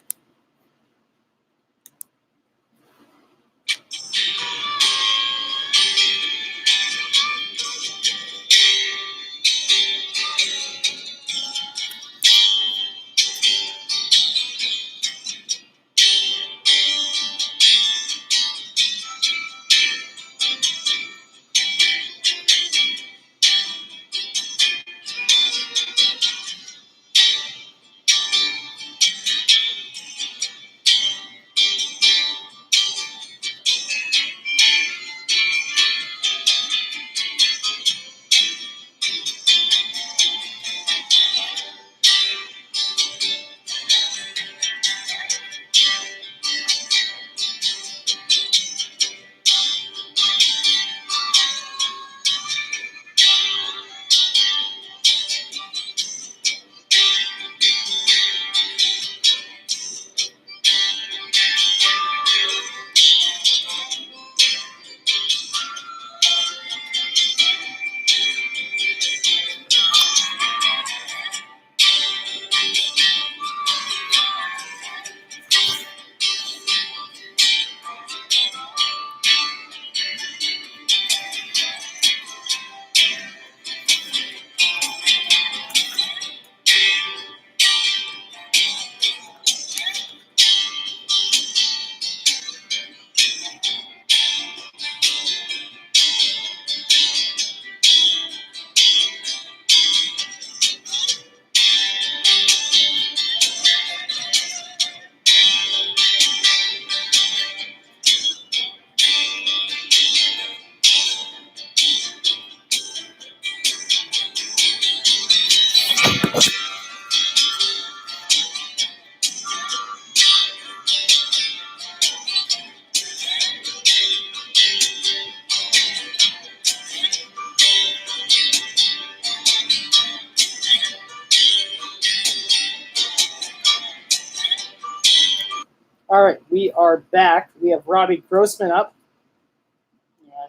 [SPEAKER 1] All right, we are back. We have Robbie Grossman up.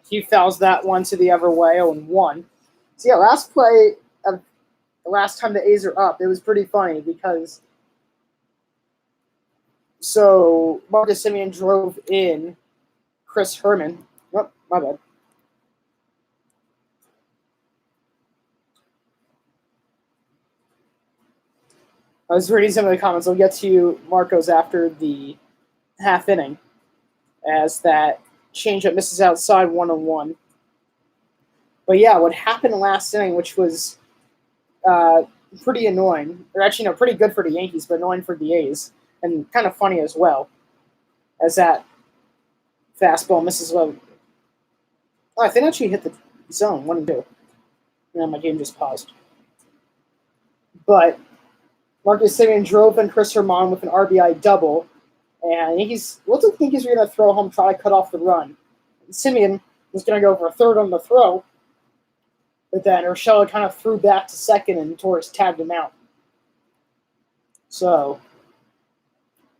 [SPEAKER 1] He fouls that one to the other way, 0-1. So yeah, last play of the last time the A's are up, it was pretty funny because so Marcus Semien drove in Chris Herman. Oh, my bad. I was reading some of the comments. I'll get to you, Marcos, after the half inning, as that changeup misses outside 1-1. But yeah, what happened last inning, which was pretty annoying, or actually no, pretty good for the Yankees, but annoying for the A's, and kind of funny as well, as that fastball misses low. Oh, I think it actually hit the zone, 1-2. And my game just paused. But Marcus Semien drove in Chris Herman with an RBI double, and Yankees looked like the Yankees were going to throw home, try to cut off the run. Simeon was going to go for a third on the throw, but then Urshela kind of threw back to second and Torres tagged him out. So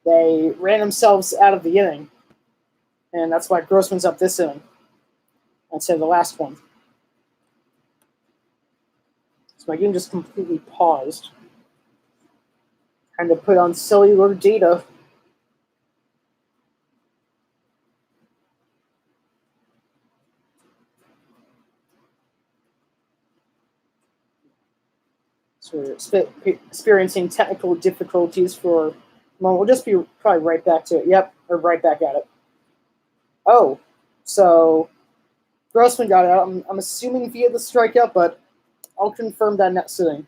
[SPEAKER 1] they ran themselves out of the inning, and that's why Grossman's up this inning instead of the last one. So my game just completely paused. Trying to put on cellular data. So we're experiencing technical difficulties for. Well, we'll just be probably right back to it. Yep, or right back at it. Oh, so Grossman got out. I'm assuming via the strikeout, but I'll confirm that next inning.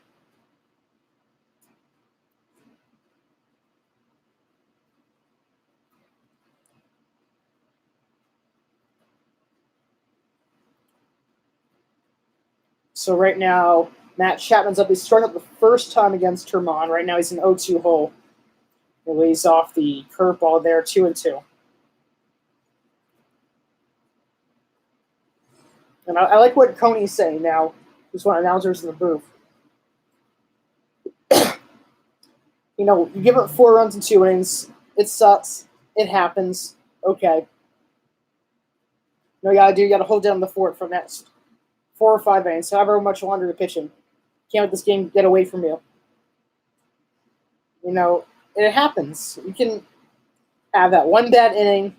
[SPEAKER 1] So right now, Matt Chapman's up. He struck out the first time against Herman. Right now he's in 0-2 hole. He lays off the curveball there, 2-2. And I like what Coney's saying now. Just one announcers in the booth. You know, you give up 4 runs in 2 innings. It sucks. It happens. Okay. You know, you gotta hold down the fort for next 4 or 5 innings, however much longer you're pitching. Can't let this game get away from you. You know, it happens. You can have that one bad inning,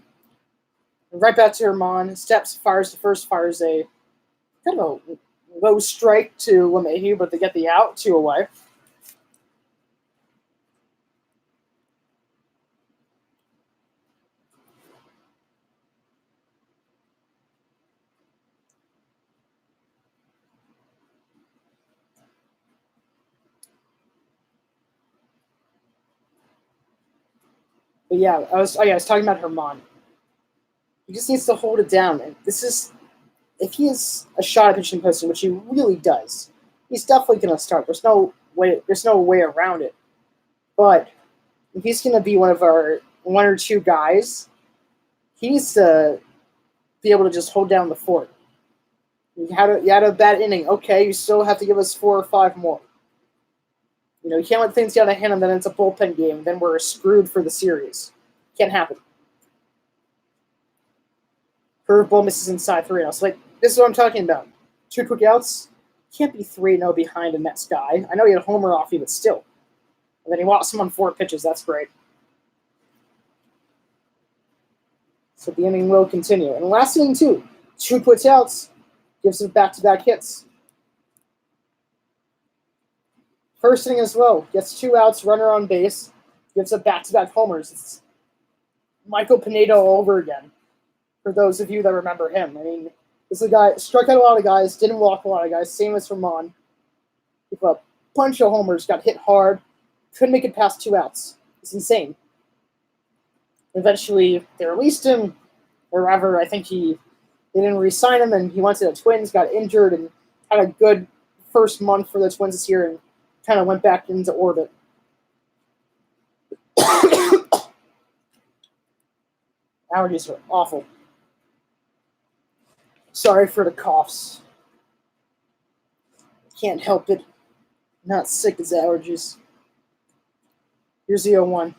[SPEAKER 1] right back to Herman, steps, fires the first, fires a kind of a low strike to LeMahieu, but they get the out, 2 away. But yeah, I was talking about Herman. He just needs to hold it down. And this is, if he has a shot at pitching posting, which he really does, he's definitely going to start. There's no way around it. But if he's going to be one of our 1 or 2 guys, he needs to be able to just hold down the fort. You had a bad inning. Okay, you still have to give us 4 or 5 more. You know, you can't let things get out of hand and then it's a bullpen game. Then we're screwed for the series. Can't happen. Curveball misses inside 3-0. So, like, this is what I'm talking about. 2 quick outs. Can't be 3-0 behind a Mets guy. I know he had a homer off you, but still. And then he walks him on 4 pitches. That's great. So the inning will continue. And last inning, too. 2 quick outs. Gives him back-to-back hits. First inning as well. Gets 2 outs, runner on base. Gives up back-to-back homers. It's Michael Pineda all over again. For those of you that remember him. I mean, this is a guy, struck out a lot of guys, didn't walk a lot of guys. Same as Herman. Gave a bunch of homers, got hit hard. Couldn't make it past 2 outs. It's insane. Eventually, they released him. Or rather, I think they didn't re-sign him, and he went to the Twins, got injured, and had a good first month for the Twins this year, and kind of went back into orbit. Allergies are awful. Sorry for the coughs. Can't help it. Not sick as allergies. Here's the 0-1.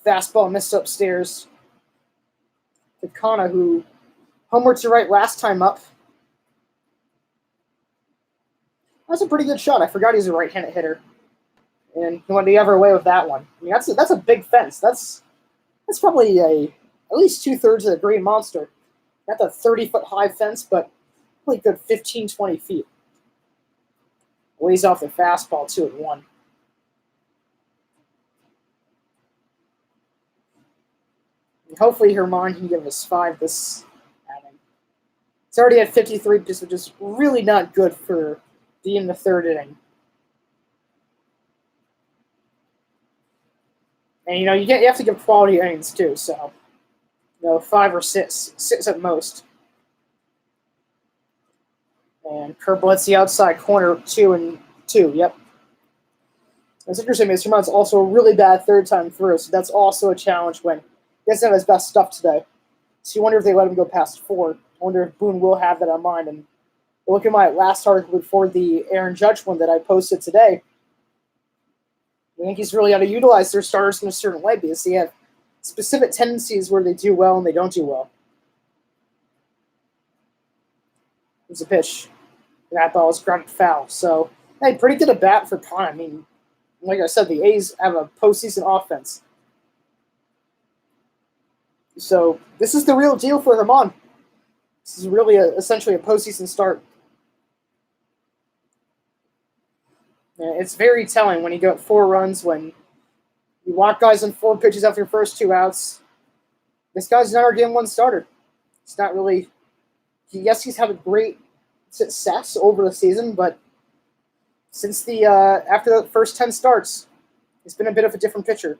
[SPEAKER 1] Fastball missed upstairs. Takana, who homered to right last time up. That's a pretty good shot. I forgot he's a right-handed hitter. And he went the other way with that one. I mean, that's a big fence. That's probably at least 2/3 of the Green Monster. Not the 30-foot high fence, but probably good 15, 20 feet. Lays off the fastball 2-1. And hopefully Herman can give us 5 this inning. It's already at 53 pitches, which is really not good for being the 3rd inning. And, you know, you have to give quality innings, too, so, 5 or 6 at most. And curveball hits the outside corner, 2-2, yep. That's interesting, Mr. Herman's also a really bad 3rd time through, so that's also a challenge when he doesn't have his best stuff today. So you wonder if they let him go past 4. I wonder if Boone will have that on mind. And look at my last article before the Aaron Judge one that I posted today. The Yankees really ought to utilize their starters in a certain way because they have specific tendencies where they do well and they don't do well. It's a pitch. That ball is grounded foul. So, hey, pretty good at bat for Khan. I mean, like I said, the A's have a postseason offense. So this is the real deal for Herman. This is really essentially a postseason start. It's very telling when you go 4 runs, when you walk guys on 4 pitches after your first 2 outs. This guy's not our game 1 starter. It's not really. Yes, he's had a great success over the season, but since the after the first 10 starts, he's been a bit of a different pitcher.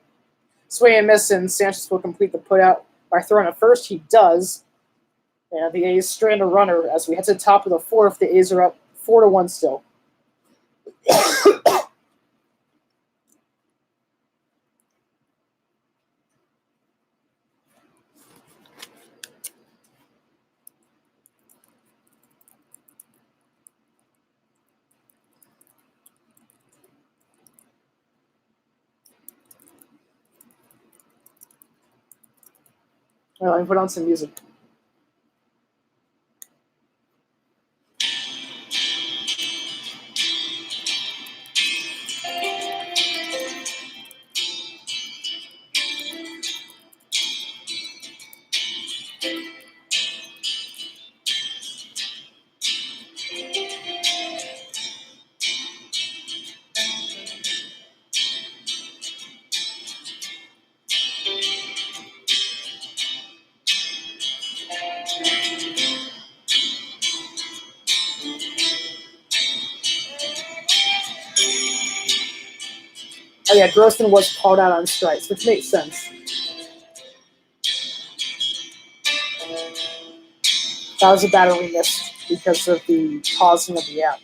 [SPEAKER 1] Swing and miss, and Sanchez will complete the putout by throwing a first. He does. And the A's strand a runner as we head to the top of the 4th. The A's are up 4-1 still. Well, let me put on some music. Oh yeah, Grossman was called out on strikes, which makes sense. That was a batter we missed because of the pausing of the out.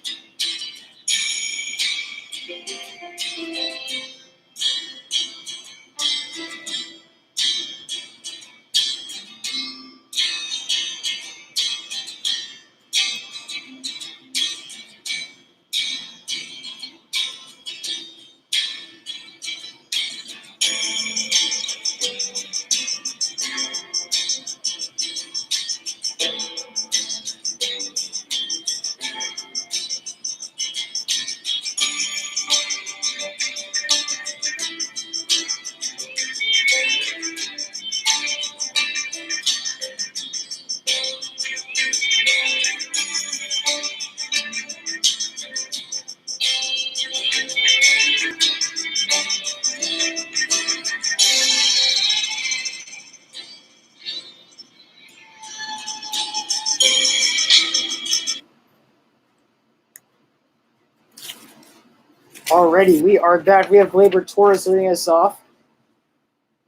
[SPEAKER 1] Alrighty, we are back. We have Gleyber Torres leading us off,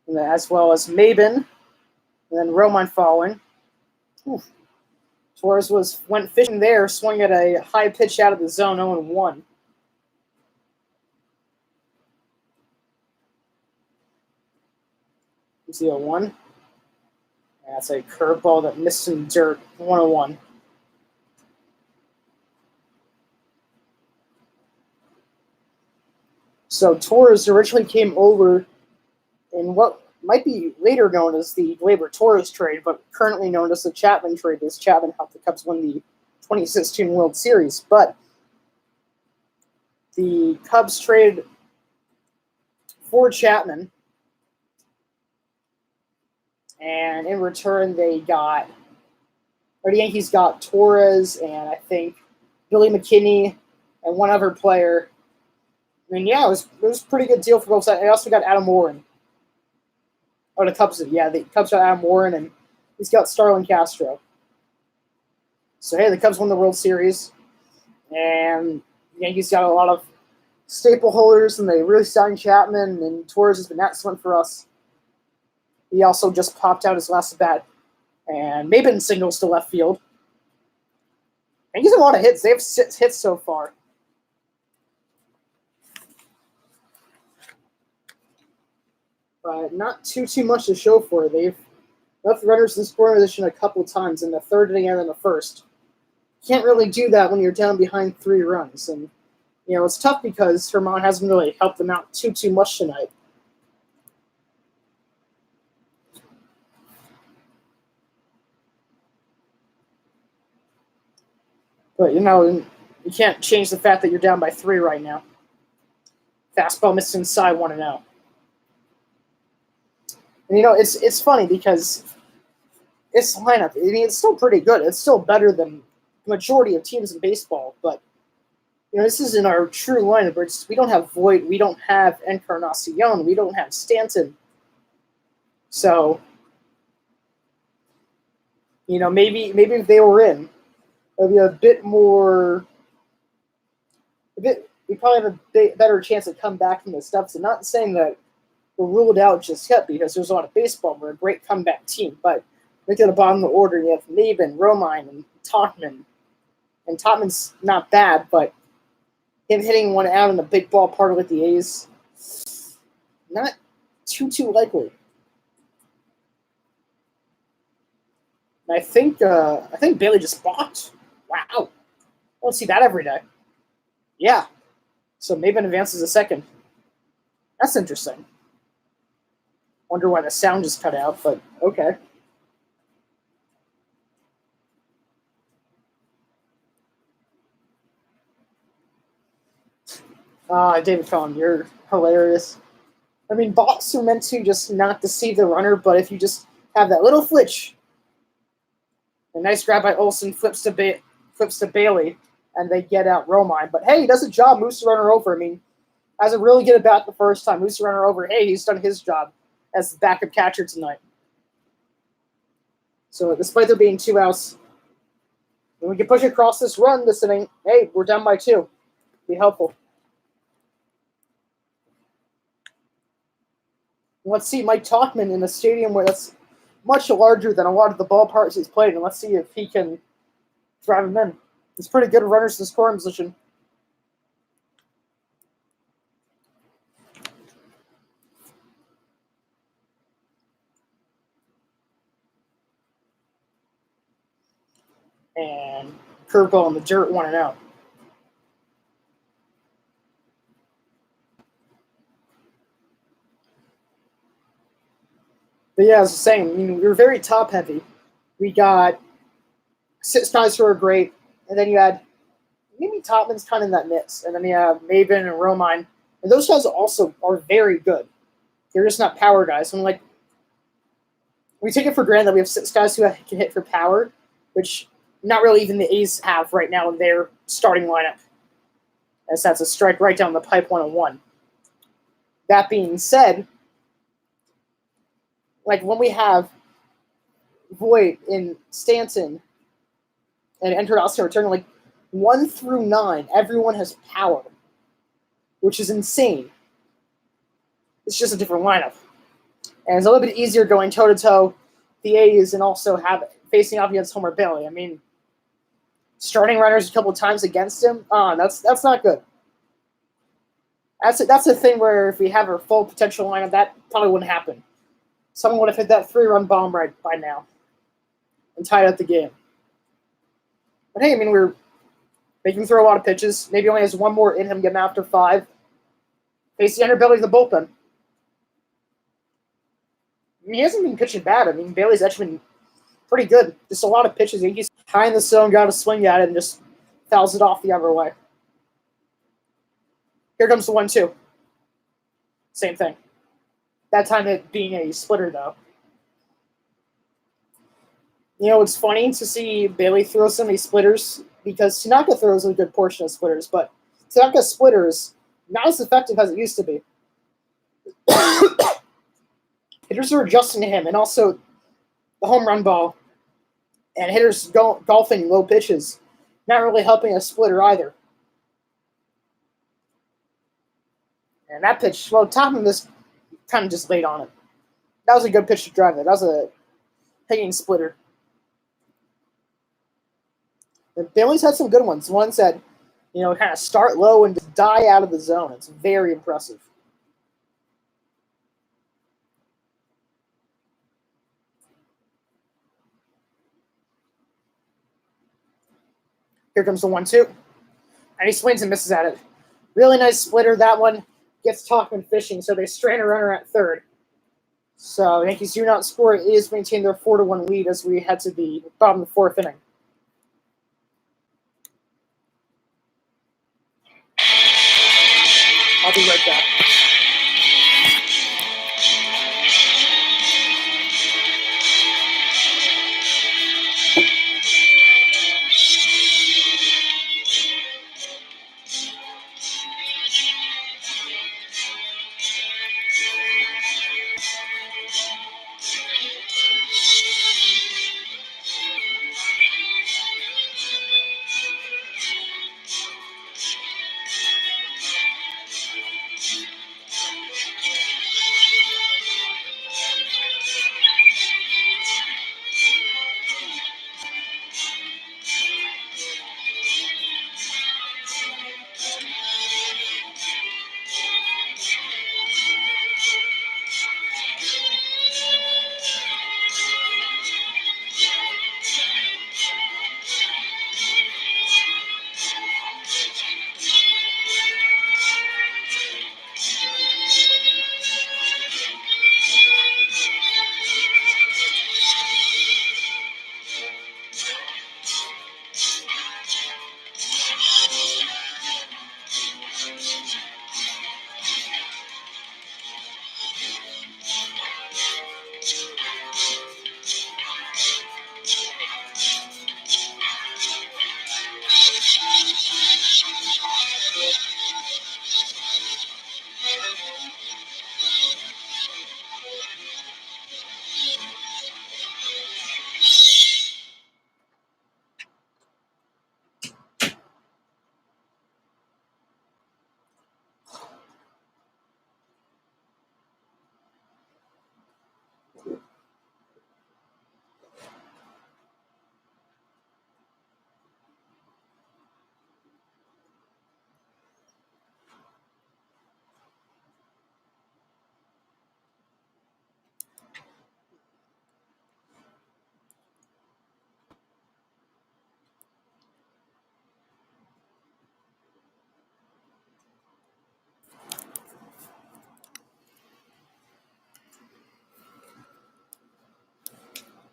[SPEAKER 1] and then as well as Maben, and then Roman following. Oof. Torres went fishing there, swung at a high pitch out of the zone, 0-1. Is he 0-1? That's a curveball that missed some dirt, 1-1. So Torres originally came over in what might be later known as the Gleyber Torres trade, but currently known as the Chapman trade, as Chapman helped the Cubs win the 2016 World Series. But the Cubs traded for Chapman, and in return the Yankees got Torres and I think Billy McKinney and one other player. I mean, yeah, it was a pretty good deal for both sides. They also got Adam Warren. Oh, the Cubs did. Yeah, the Cubs got Adam Warren, and he's got Starlin Castro. So, hey, the Cubs won the World Series, and the Yankees got a lot of staple holders, and they really signed Chapman, and Torres has been excellent for us. He also just popped out his last at-bat, and Maben singles to left field. Yankees have a lot of hits. They have 6 hits so far. But not too much to show for it. They've left runners in scoring position a couple times in the third inning and in the first. Can't really do that when you're down behind 3 runs. And, it's tough because Herman hasn't really helped them out too much tonight. But, you can't change the fact that you're down by 3 right now. Fastball missed inside 1-0. And, it's funny because this lineup, it's still pretty good. It's still better than the majority of teams in baseball. But, this isn't our true lineup. We don't have Voit. We don't have Encarnacion. We don't have Stanton. So, maybe if they were in, there'd be a bit more. We probably have a better chance to come back from the steps. And not saying that we're ruled out just yet because there's a lot of baseball. We're a great comeback team. But look at the bottom of the order. You have Maben, Romine, and Tauchman. And Tauchman's not bad, but him hitting one out in the big ballpark with the A's, not too likely. And I think Bailey just balked. Wow, I don't see that every day. Yeah, so Maben advances a second. That's interesting. Wonder why the sound just cut out, but okay. David Cohn, you're hilarious. I mean, balks are meant to just not deceive the runner, but if you just have that little flitch, a nice grab by Olsen, flips to Bailey, and they get out Romine. But hey, he does a job, moves the runner over. I mean, has a really good at bat the first time, moves the runner over. Hey, he's done his job as the backup catcher tonight. So despite there being 2 outs, when we can push across this run this inning, hey, we're down by 2. Be helpful. Let's see Mike Tauchman in a stadium where that's much larger than a lot of the ballparks he's played, and let's see if he can drive him in. He's pretty good at runners in scoring position. And curveball in the dirt, 1-0. But yeah, as I was saying, we were very top heavy. We got 6 guys who are great, and then you had maybe Topman's kind of in that mix, and then you have Maben and Romine, and those guys also are very good. They're just not power guys. So we take it for granted that we have 6 guys who can hit for power, which not really even the A's have right now in their starting lineup, as that's a strike right down the pipe 1-1. That being said, when we have Voit and Stanton and Encarnacion returning 1 through 9, everyone has power, which is insane. It's just a different lineup. And it's a little bit easier going toe-to-toe the A's and also facing off against Homer Bailey. I mean, starting runners a couple of times against him, that's not good. That's a thing where if we have our full potential lineup, that probably wouldn't happen. Someone would have hit that 3-run bomb right by now and tied up the game. But hey, we're making him throw a lot of pitches. Maybe only has 1 more in him, get him after 5. Face the underbelly of the bullpen. He hasn't been pitching bad. Bailey's actually been pretty good. Just a lot of pitches. He's high in the zone, got a swing at it, and just fouls it off the other way. Here comes the 1-2. Same thing. That time it being a splitter, though. It's funny to see Bailey throw so many splitters because Tanaka throws a good portion of splitters, but Tanaka's splitter is not as effective as it used to be. Hitters are adjusting to him, and also the home run ball and hitters golfing low pitches, not really helping a splitter either. And that pitch, Topman this kind of just laid on it. That was a good pitch to drive it. That was a hanging splitter. And Bailey's had some good ones. Ones that, kind of start low and just die out of the zone. It's very impressive. Here comes the 1-2. And he swings and misses at it. Really nice splitter. That one gets Talkman fishing, so they strand a runner at third. So Yankees do not score. It is maintain their 4-1 lead as we head to the bottom of the fourth inning. I'll be right back.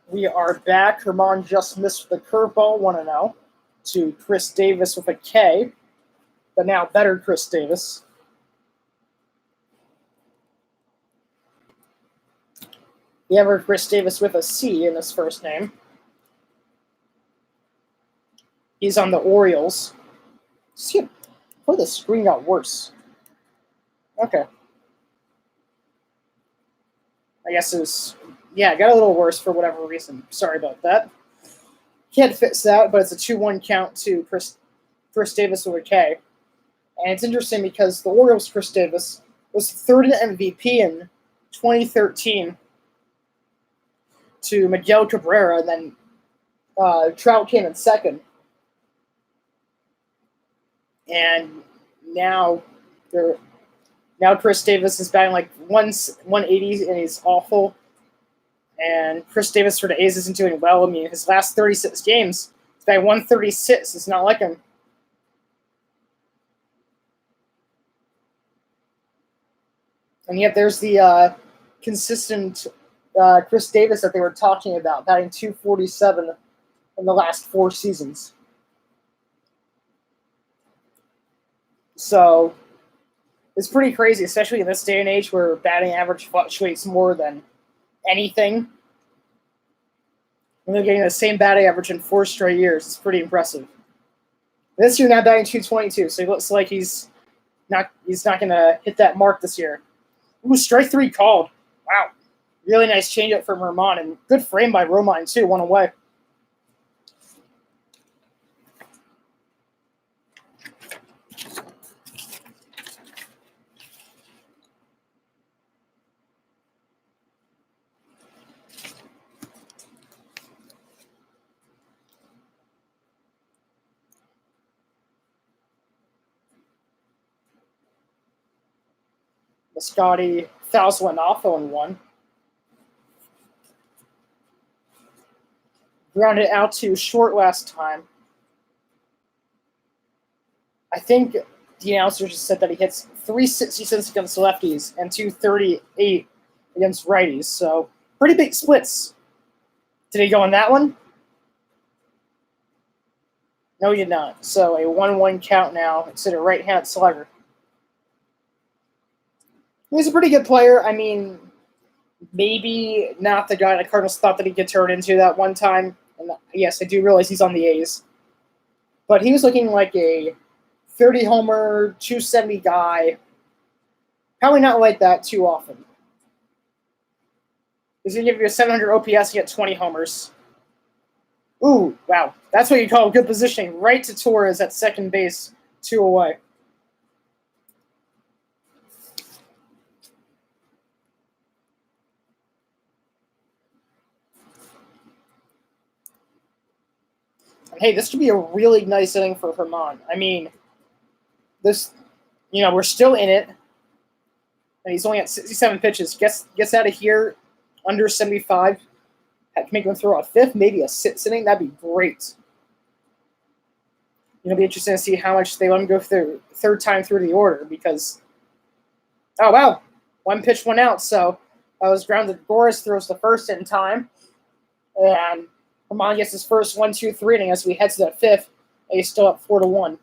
[SPEAKER 1] We are back. Herman just missed the curveball, 1-0, to Chris Davis with a K, the now better Chris Davis. The ever Chris Davis with a C in his first name. He's on the Orioles. See, oh, the screen got worse. Okay. I guess it was, yeah, it got a little worse for whatever reason. Sorry about that. Can't fix that, but it's a 2-1 count to Chris Davis with a K. And it's interesting because the Orioles' Chris Davis was third in MVP in 2013 to Miguel Cabrera, and then Trout came in second. And now Chris Davis is batting like 180, and he's awful. And Chris Davis for the A's isn't doing well. I mean, his last 36 games, he's batting 136. It's not like him. And yet there's the consistent Chris Davis that they were talking about, batting 247 in the last 4 seasons. So it's pretty crazy, especially in this day and age where batting average fluctuates more than anything. And they're getting the same batting average in 4 straight years. It's pretty impressive. This year now batting 222, so he looks like he's not going to hit that mark this year. Ooh, strike 3 called. Wow. Really nice changeup from Herman, and good frame by Romine, too, 1 away. Scotty fouls one off 0-1. Grounded out to short last time. I think the announcer just said that he hits 366 against lefties and 238 against righties. So pretty big splits. Did he go on that one? No, he did not. So a 1-1 count now. It's a right-handed slugger. He's a pretty good player. I mean, maybe not the guy the Cardinals thought that he could turn into that one time. And yes, I do realize he's on the A's. But he was looking like a 30-homer, 270 guy. Probably not like that too often. He's going to give you a 700 OPS and get 20 homers. Ooh, wow. That's what you call good positioning. Right to Torres at second base, 2 away. And hey, this could be a really nice inning for Herman. I mean, this, we're still in it. And he's only at 67 pitches. Gets out of here under 75. Can make him throw a fifth, maybe a sixth inning. That'd be great. It'll be interesting to see how much they let him go through third time through the order because, oh, wow. 1 pitch, 1 out. So that was grounded. Boris throws the first in time. And Herman gets his first 1-2-3 inning as we head to that fifth. And he's still up 4-1.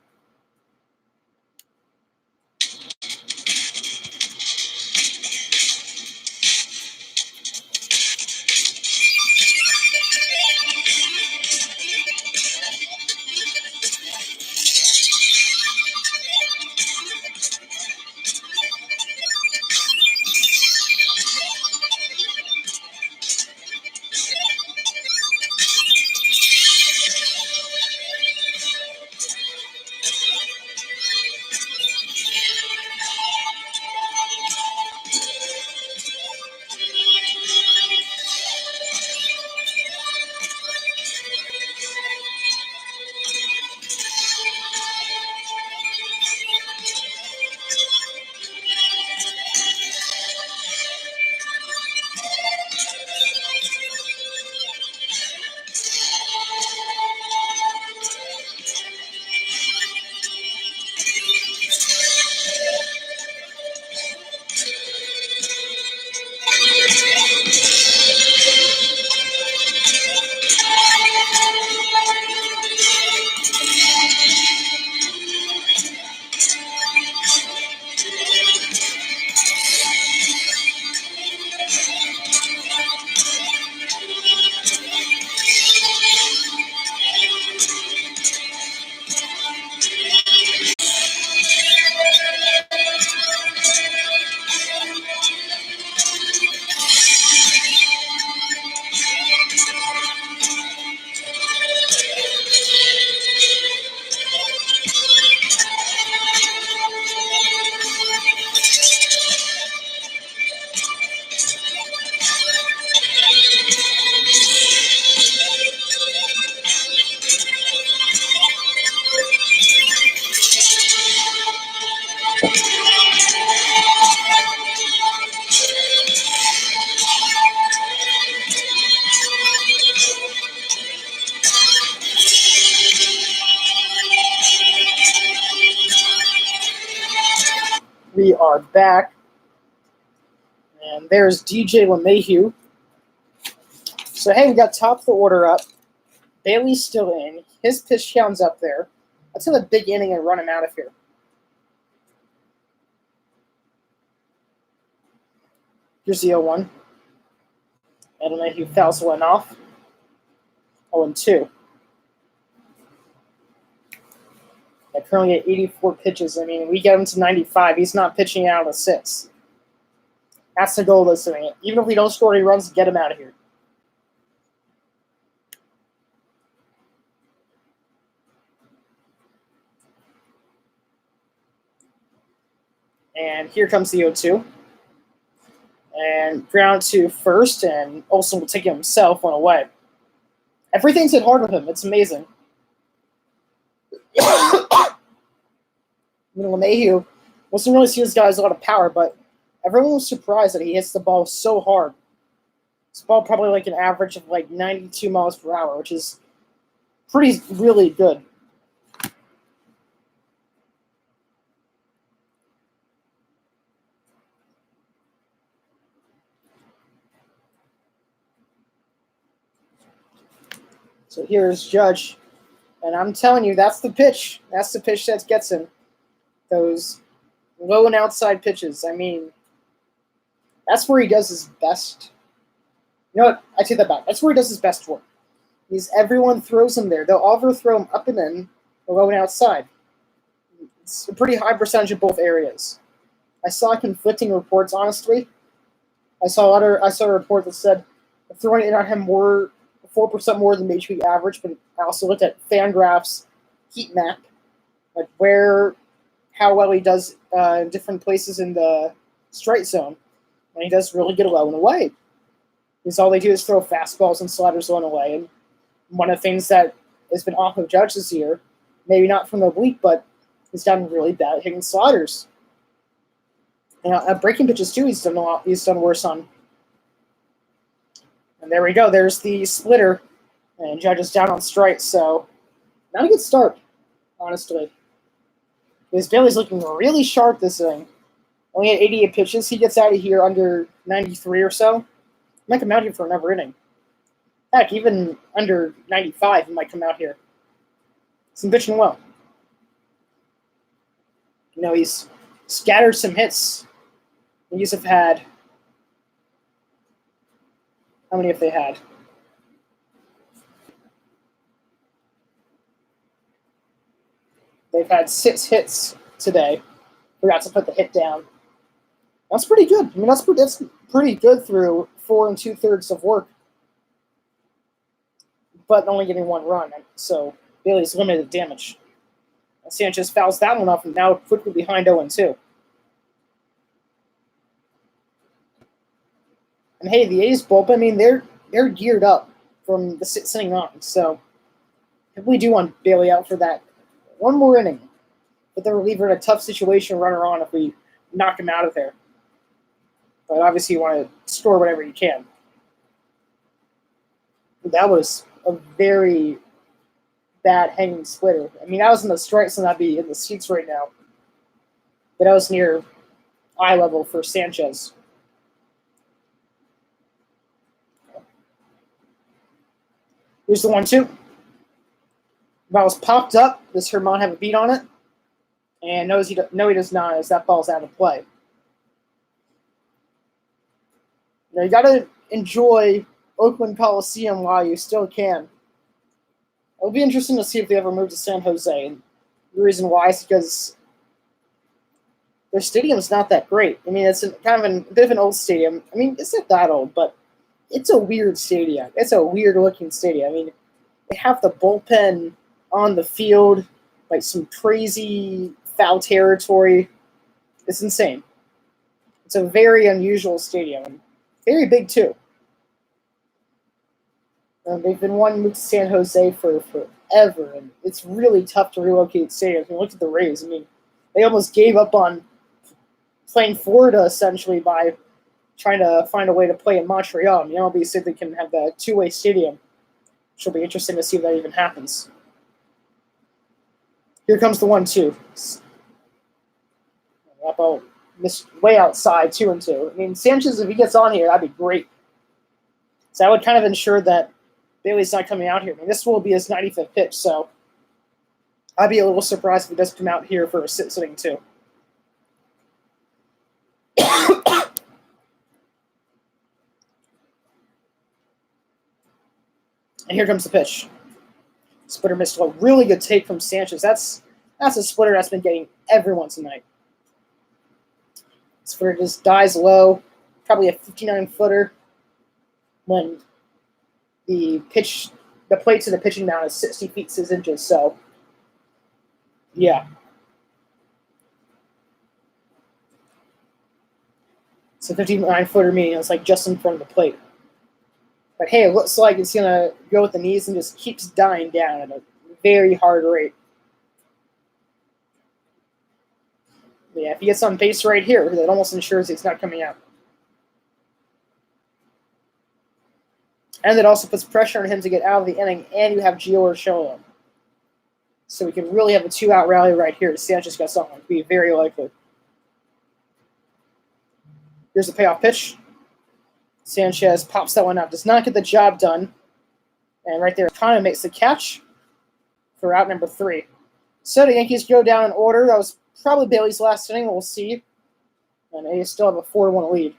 [SPEAKER 1] We are back. And there's DJ LeMahieu. So, hey, we got top of the order up. Bailey's still in. His pitch count's up there. Let's have a big inning and run him out of here. Here's the 0-1. And LeMahieu fouls one off. 0-2. They're currently at 84 pitches. I mean, we get him to 95. He's not pitching out of 6. That's the goal this inning. Even if we don't score any runs, get him out of here. And here comes the 0-2. And ground to first, and Olsen will take it himself, one away. Everything's hit hard with him. It's amazing. LeMahieu wasn't really see this guy has a lot of power, but everyone was surprised that he hits the ball so hard. This ball probably like an average of like 92 miles per hour, which is really good. So here's Judge. And I'm telling you, that's the pitch. That's the pitch that gets him. Those low and outside pitches. I mean, that's where he does his best. You know what? I take that back. That's where he does his best work. Everyone throws him there. They'll overthrow him up and in, or low and outside. It's a pretty high percentage of both areas. I saw conflicting reports, honestly. I saw a report that said throwing it on him 4% more than Major League average, but I also looked at Fangraphs heat map, like how well he does in different places in the strike zone, and he does really good low and away. Because all they do is throw fastballs and sliders low and away, and one of the things that has been off of Judge this year, maybe not from the oblique, but he's done really bad at hitting sliders. And breaking pitches too, he's done worse on. And there we go. There's the splitter, and Judge is down on strike. So not a good start, honestly. Because Bailey's looking really sharp this inning. Only at 88 pitches, he gets out of here under 93 or so. Might come out here for another inning. Heck, even under 95, he might come out here. He's pitching well. You know, he's scattered some hits. The Yankees have had. How many have they had? They've had 6 hits today. Forgot to put the hit down. That's pretty good. I mean, that's pretty good through 4 2/3 of work, but only getting 1 run. So Bailey's limited damage. And Sanchez fouls that one off, and now quickly behind 0-2. And hey, the A's bullpen, I mean, they're geared up from the 6th inning on. So if we do want Bailey out for that 1 more inning, put the reliever in a tough situation, runner on if we knock him out of there. But obviously you want to score whatever you can. That was a very bad hanging splitter. I mean, I was in the strikes and I'd be in the seats right now. But I was near eye level for Sanchez. Here's the 1-2. Ball's popped up. Does Herman have a beat on it? And no, he does not, as that ball's out of play. Now, you got to enjoy Oakland Coliseum while you still can. It'll be interesting to see if they ever move to San Jose. And the reason why is because their stadium is not that great. I mean, it's kind of a bit of an old stadium. I mean, it's not that old, but it's a weird stadium. It's a weird-looking stadium. I mean, they have the bullpen on the field, like some crazy foul territory. It's insane. It's a very unusual stadium, and very big too. They've been wanting to move to San Jose for forever, and it's really tough to relocate stadiums. I mean, look at the Rays. I mean, they almost gave up on playing Florida, essentially, by trying to find a way to play in Montreal. I mean, MLB said they can have the 2-way stadium, which will be interesting to see if that even happens. Here comes the 1-2. That ball missed way outside, 2-2. I mean, Sanchez, if he gets on here, that'd be great. So that would kind of ensure that Bailey's not coming out here. I mean, this will be his 95th pitch, so I'd be a little surprised if he doesn't come out here for a 6th inning too. And here comes the pitch. Splitter missed a really good take from Sanchez. That's a splitter that's been getting everyone tonight. Splitter just dies low, probably a 59-footer when the plate to the pitching mound is 60 feet 6 inches. So, yeah. It's a 59-footer, meaning it's like just in front of the plate. But hey, it looks like it's going to go with the knees and just keeps dying down at a very hard rate. Yeah, if he gets on base right here, that almost ensures he's not coming out. And it also puts pressure on him to get out of the inning, and you have Gio Urshela. So we can really have a 2-out rally right here. Sanchez got something. It'd be very likely. Here's the payoff pitch. Sanchez pops that one out. Does not get the job done. And right there, kind of makes the catch for out number 3. So the Yankees go down in order. That was probably Bailey's last inning. We'll see. And they still have a 4-1 lead.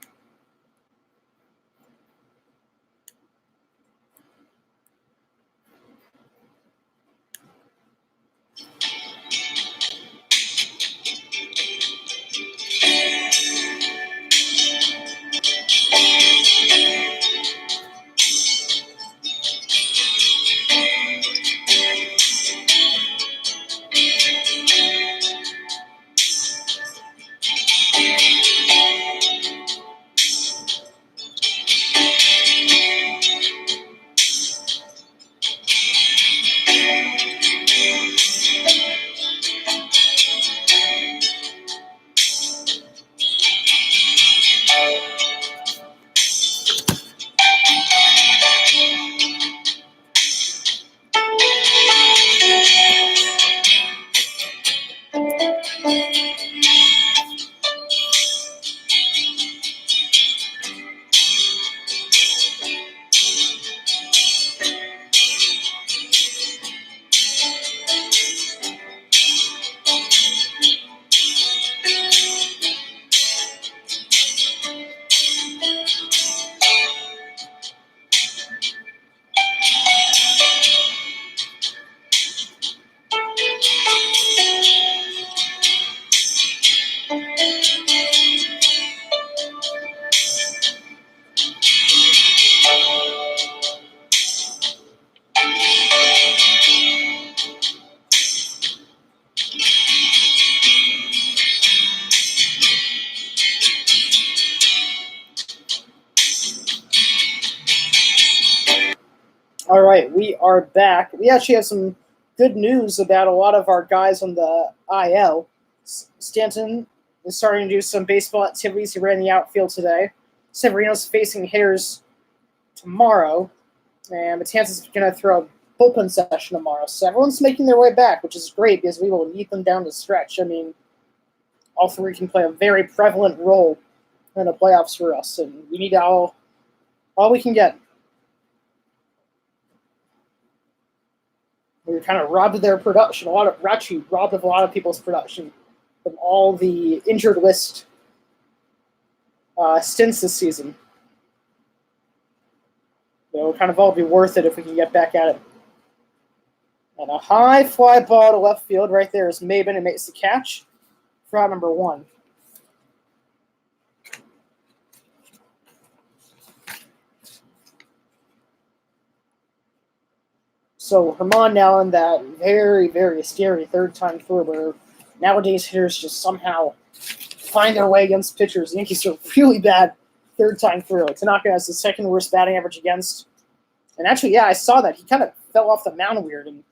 [SPEAKER 1] All right, we are back. We actually have some good news about a lot of our guys on the IL. Stanton is starting to do some baseball activities. He ran the outfield today. Severino's facing hitters tomorrow. And Matanzas is going to throw a bullpen session tomorrow. So everyone's making their way back, which is great because we will need them down the stretch. I mean, all three can play a very prevalent role in the playoffs for us, and we need all we can get. We were kind of robbed of their production. Robbed of a lot of people's production from all the injured list stints this season. It'll kind of all be worth it if we can get back at it. And a high fly ball to left field right there is Maben, and makes the catch for out number 1. So Herman now in that very, very scary third time through where nowadays hitters just somehow find their way against pitchers. The Yankees are really bad third time through. Tanaka has the second worst batting average against. And actually, yeah, I saw that. He kind of fell off the mound weird. And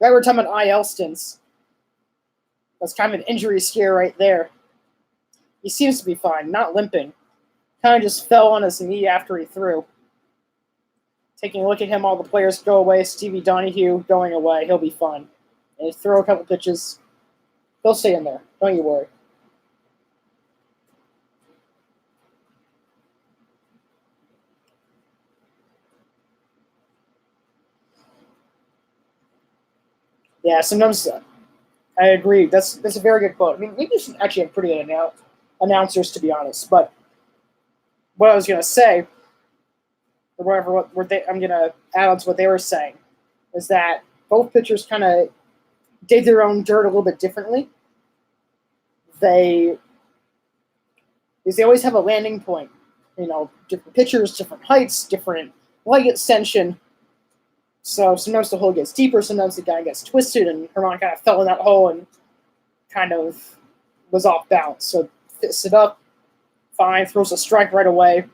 [SPEAKER 1] right, we're talking about IL stints. That's kind of an injury scare right there. He seems to be fine, not limping. Kind of just fell on his knee after he threw. Taking a look at him, all the players go away. Stevie Donahue going away. He'll be fine. And he throw a couple pitches. He'll stay in there. Don't you worry. Yeah, sometimes I agree. That's a very good quote. I mean, maybe you should actually have pretty good announcers, to be honest. But what I was going to say, or whatever, I'm going to add on to what they were saying, is that both pitchers kind of dig their own dirt a little bit differently. Because they always have a landing point. You know, different pitchers, different heights, different leg extension. So sometimes the hole gets deeper, sometimes the guy gets twisted, and Herman kind of fell in that hole and kind of was off balance. So fits it up, fine, throws a strike right away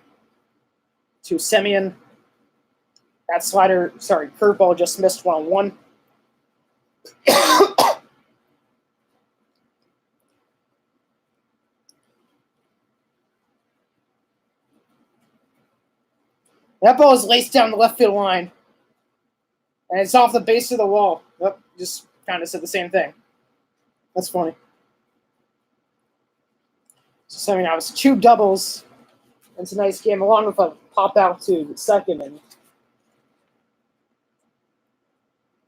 [SPEAKER 1] to Semien. That curveball just missed 1-1. That ball is laced down the left field line. And it's off the base of the wall. Yep, just kind of said the same thing. That's funny. So, I mean, that was 2 doubles in tonight's game, along with a pop out to second. And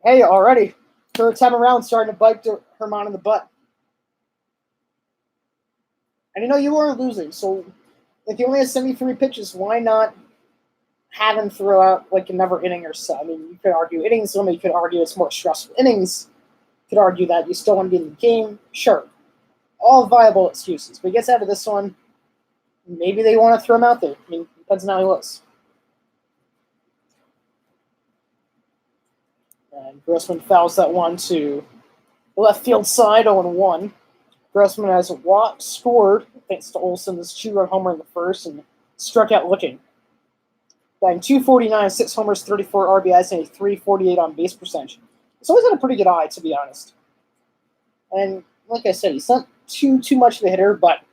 [SPEAKER 1] Hey, already. Third time around, starting to bite Herman in the butt. And you know you weren't losing, so if you only had 73 pitches, why not have him throw out like another inning or so? I mean, you could argue innings limit, you could argue it's more stressful innings, you could argue that you still want to be in the game. Sure. All viable excuses. But he gets out of this one, maybe they want to throw him out there. I mean, depends on how he looks. And Grossman fouls that one to the left field side, 0-1. Grossman has scored thanks to Olson's 2-run homer in the first and struck out looking. Batting .249, 6 homers, 34 RBIs, and a .348 on base percentage. He's always had a pretty good eye, to be honest. And like I said, he's not too much of a hitter, but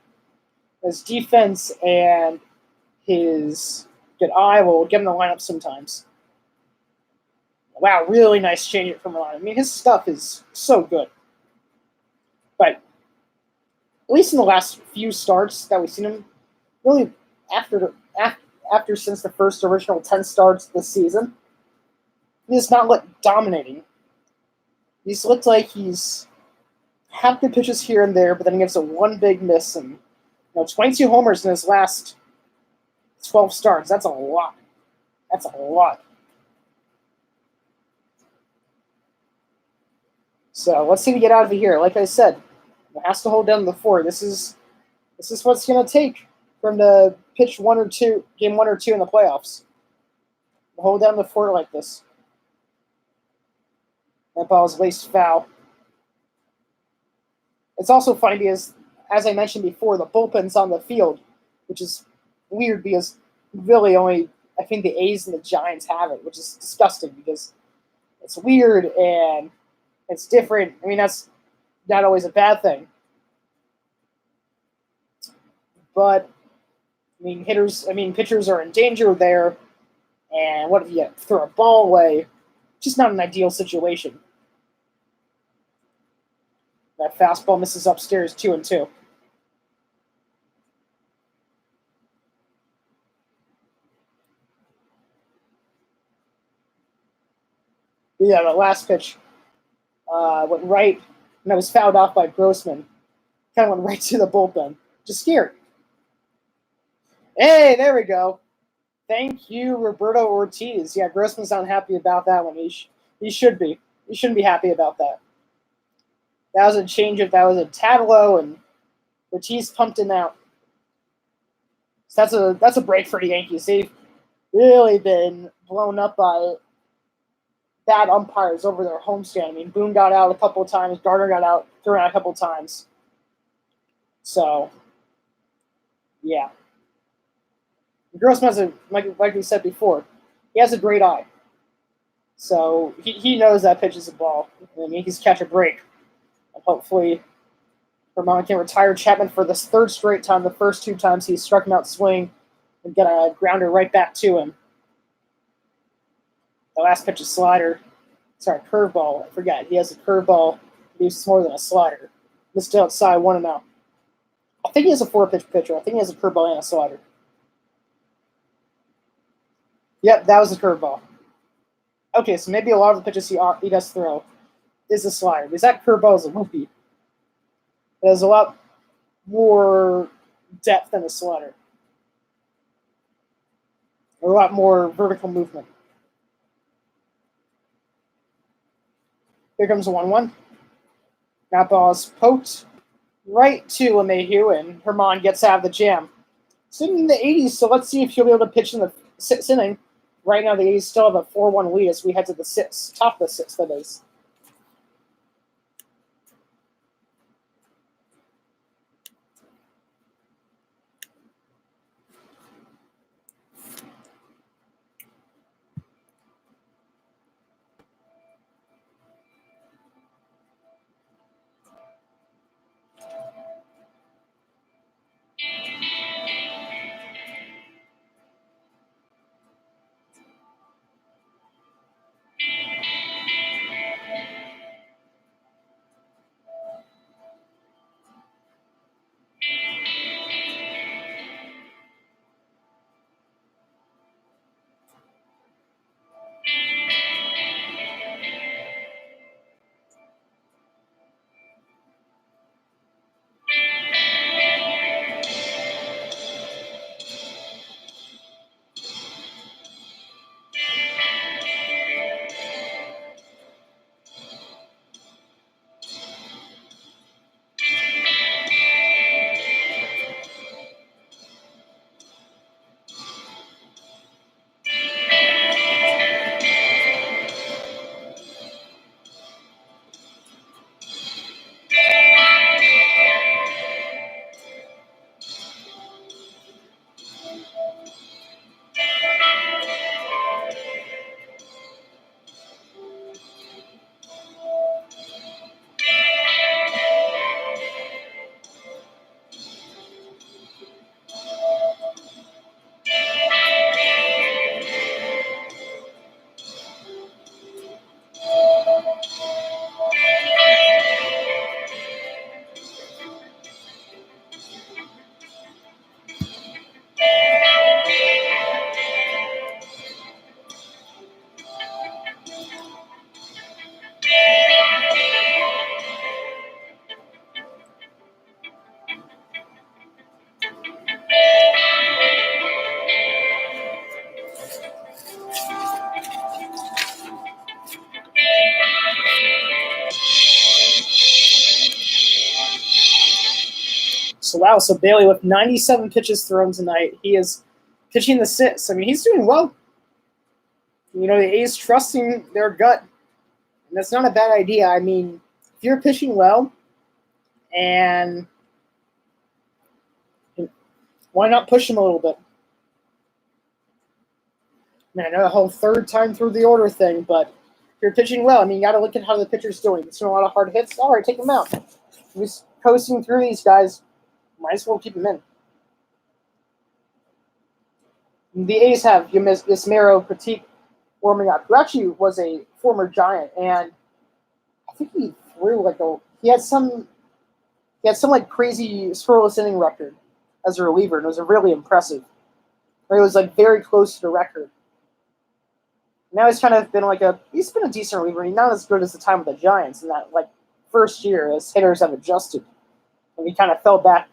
[SPEAKER 1] his defense and his good eye will get him the lineup sometimes. Wow, really nice changeup from Milano. I mean, his stuff is so good. But at least in the last few starts that we've seen him, really after since the first original 10 starts this season, he has not looked dominating. He's looked like he's had good pitches here and there, but then he gives a one big miss and 22 homers in his last 12 starts. That's a lot. That's a lot. So let's see if we get out of here. Like I said, it has to hold down the fort. This is what's going to take from the pitch game 1 or 2 in the playoffs. Hold down the fort like this. That ball is laced foul. It's also funny because, as I mentioned before, the bullpen's on the field, which is weird because really only I think the A's and the Giants have it, which is disgusting because it's weird and it's different. I mean, that's not always a bad thing. But pitchers are in danger there, and what if you throw a ball away? Just not an ideal situation. That fastball misses upstairs, 2-2. Yeah, the last pitch went right, and that was fouled off by Grossman. Kind of went right to the bullpen. Just scary. Hey, there we go. Thank you, Roberto Ortiz. Yeah, Grossman's not happy about that one. He should be. He shouldn't be happy about that. That was a changeup. That was a tad low, and Ortiz pumped him out. So that's a break for the Yankees. They've really been blown up by bad umpires over their homestand. I mean, Boone got out a couple of times. Gardner got out, thrown out a couple of times. So, yeah. Grossman has like we said before, he has a great eye. So he knows that pitch is a ball. And the Yankees catch a break. And hopefully Vermont can retire Chapman for this third straight time. The first 2 times he struck him out swing and get a grounder right back to him. The last pitch is slider. Sorry, curveball. I forgot. He has a curveball. It's more than a slider. Missed outside, 1-0. I think he has a 4-pitch pitcher. I think he has a curveball and a slider. Yep, that was a curveball. Okay, so maybe a lot of the pitches he does throw is a slider. Because that curveball is a loopy. It has a lot more depth than a slider. A lot more vertical movement. Here comes a 1-1. That ball is poked right to LeMahieu, and Herman gets out of the jam. Sitting in the 80s, so let's see if he'll be able to pitch in the 6th inning. Right now, the A's still have a 4-1 lead as we head to the 6th, top of the 6th, that is. So wow, so Bailey with 97 pitches thrown tonight. He is pitching the 6th. I mean, he's doing well. You know, the A's trusting their gut. And that's not a bad idea. I mean, if you're pitching well, and why not push him a little bit? I mean, I know the whole third time through the order thing, but if you're pitching well, I mean, you got to look at how the pitcher's doing. He's doing a lot of hard hits. All right, take him out. He's coasting through these guys. Might as well keep him in. The A's have Yasmero Petit warming up, who actually was a former Giant, and I think he threw he had some like crazy scoreless inning record as a reliever, and it was really impressive. Or it was like very close to the record. Now he's kind of been he's been a decent reliever. He's not as good as the time with the Giants in that first year as hitters have adjusted, and he kind of fell back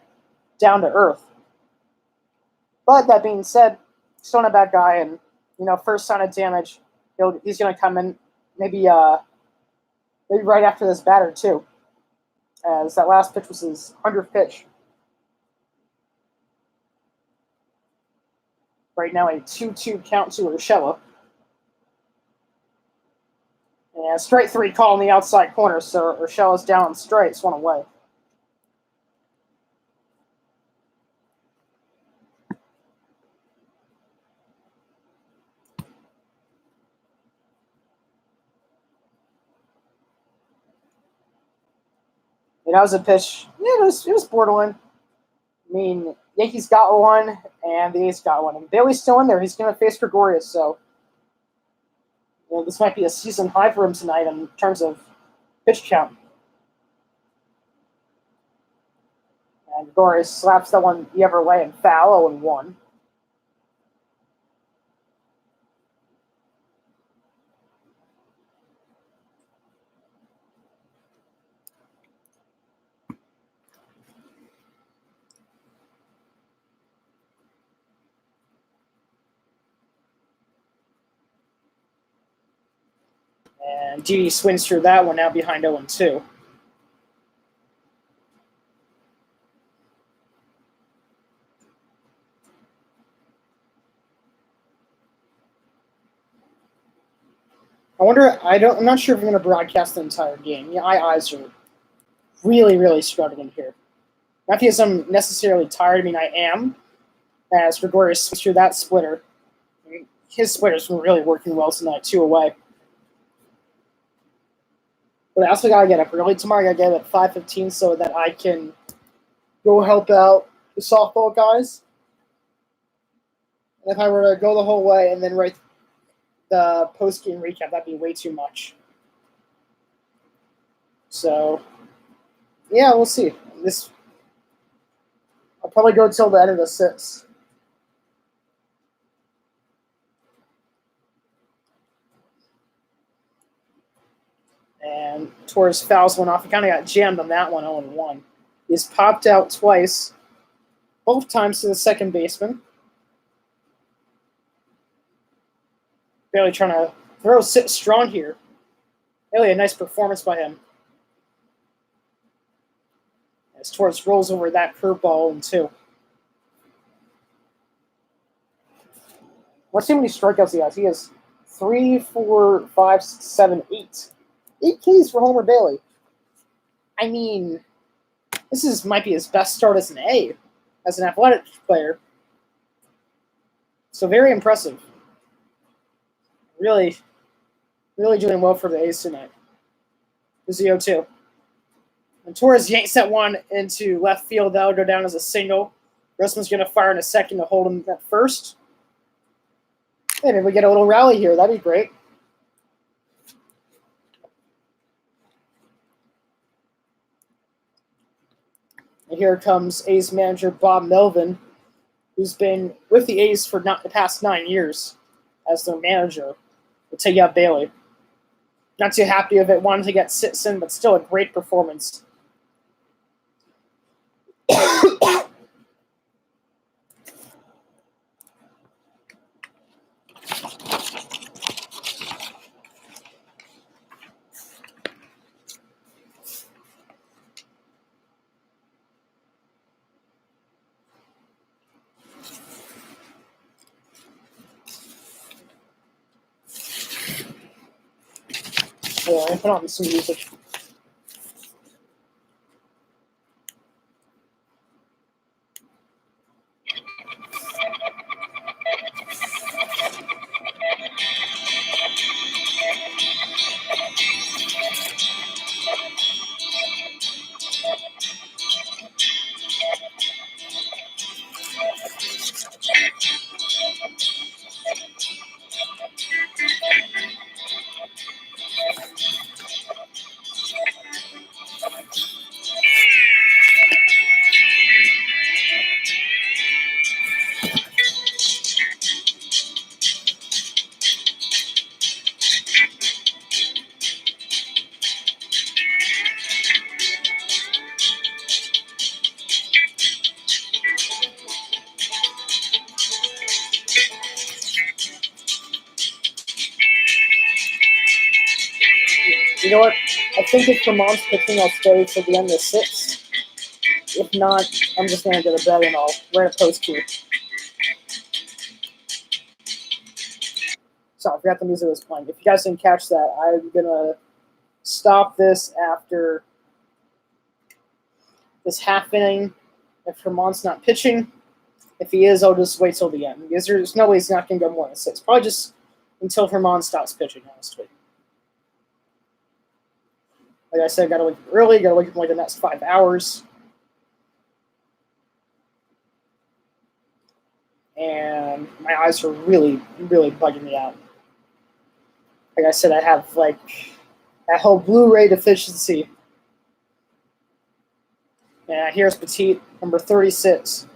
[SPEAKER 1] down to earth. But that being said, still not a bad guy, and first sign of damage, he's going to come in maybe right after this batter too, as that last pitch was his 100th pitch. Right now a 2-2 count to Urshela. And strike 3 call in the outside corner, so Urshela's down on strikes, 1 away. That was a pitch. Yeah, it was borderline. I mean, Yankees got one, and the A's got one. And Bailey's still in there. He's going to face Gregorius, so this might be a season high for him tonight in terms of pitch count. And Gregorius slaps that one the other way and foul, 0-1. And Didi swings through that one, now behind 0-2. I'm not sure if I'm going to broadcast the entire game. My eyes are really, really struggling here. Not because I'm necessarily tired. I mean, I am, as Gregorius swings through that splitter. I mean, his splitter's been really working well tonight, 2 away. But I also got to get up early tomorrow. I got to get up at 5:15 so that I can go help out the softball guys. And if I were to go the whole way and then write the post-game recap, that'd be way too much. So, yeah, we'll see. I'll probably go till the end of the 6th. And Torres fouls one off. He kind of got jammed on that one, 0-1. He's popped out twice, both times to the second baseman. Barely trying to throw sit strong here. Really a nice performance by him. As Torres rolls over that curveball 0-2. Let's see how many strikeouts he has. He has 3, 4, 5, 6, 7, 8. 8 Ks for Homer Bailey. I mean, this might be his best start as an A, as an athletic player. So very impressive. Really, really doing well for the A's tonight. This is 0-2. And Torres yanks that one into left field. That'll go down as a single. Grossman's going to fire in a second to hold him at first. Hey, maybe we get a little rally here. That'd be great. And here comes A's manager Bob Melvin, who's been with the A's for the past 9 years as their manager. We'll take out Bailey. Not too happy of it. Wanted to get Sitson, but still a great performance. So I put on some music. You know what? I think if Vermont's pitching, I'll stay for the end of the sixth. If not, I'm just gonna go to bed and I'll write a post to you. So I forgot the music was playing. If you guys didn't catch that, I'm gonna stop this after this half inning. If Vermont's not pitching, if he is, I'll just wait till the end because there's no way he's not gonna go more than six. Probably just until Vermont stops pitching, honestly. Like I said, gotta wake up early, gotta wake up in like the next 5 hours. And my eyes are really, really bugging me out. Like I said, I have like that whole Blu-ray deficiency. And here's Petit, number 36.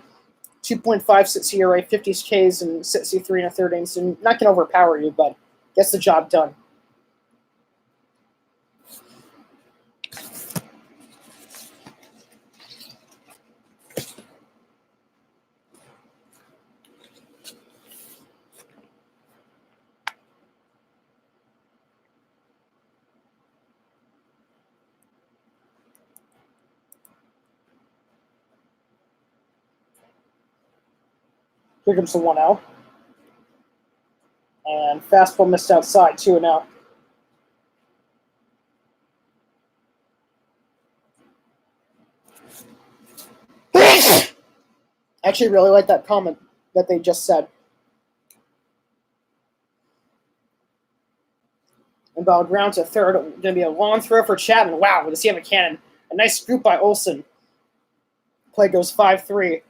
[SPEAKER 1] 2.56 ERA, 50 Ks, and 63 and a third innings. And not going to overpower you, but gets the job done. Here comes the 1-0. And fastball missed outside, 2-0. I actually really like that comment that they just said. And ball ground to third. Going to be a long throw for Chapman. Wow, does he have a cannon? A nice scoop by Olsen. Play goes 5-3.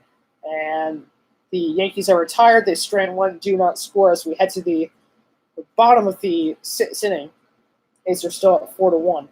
[SPEAKER 1] And the Yankees are retired. They strand one, do not score as we head to the bottom of the sixth inning. A's are still at 4-1.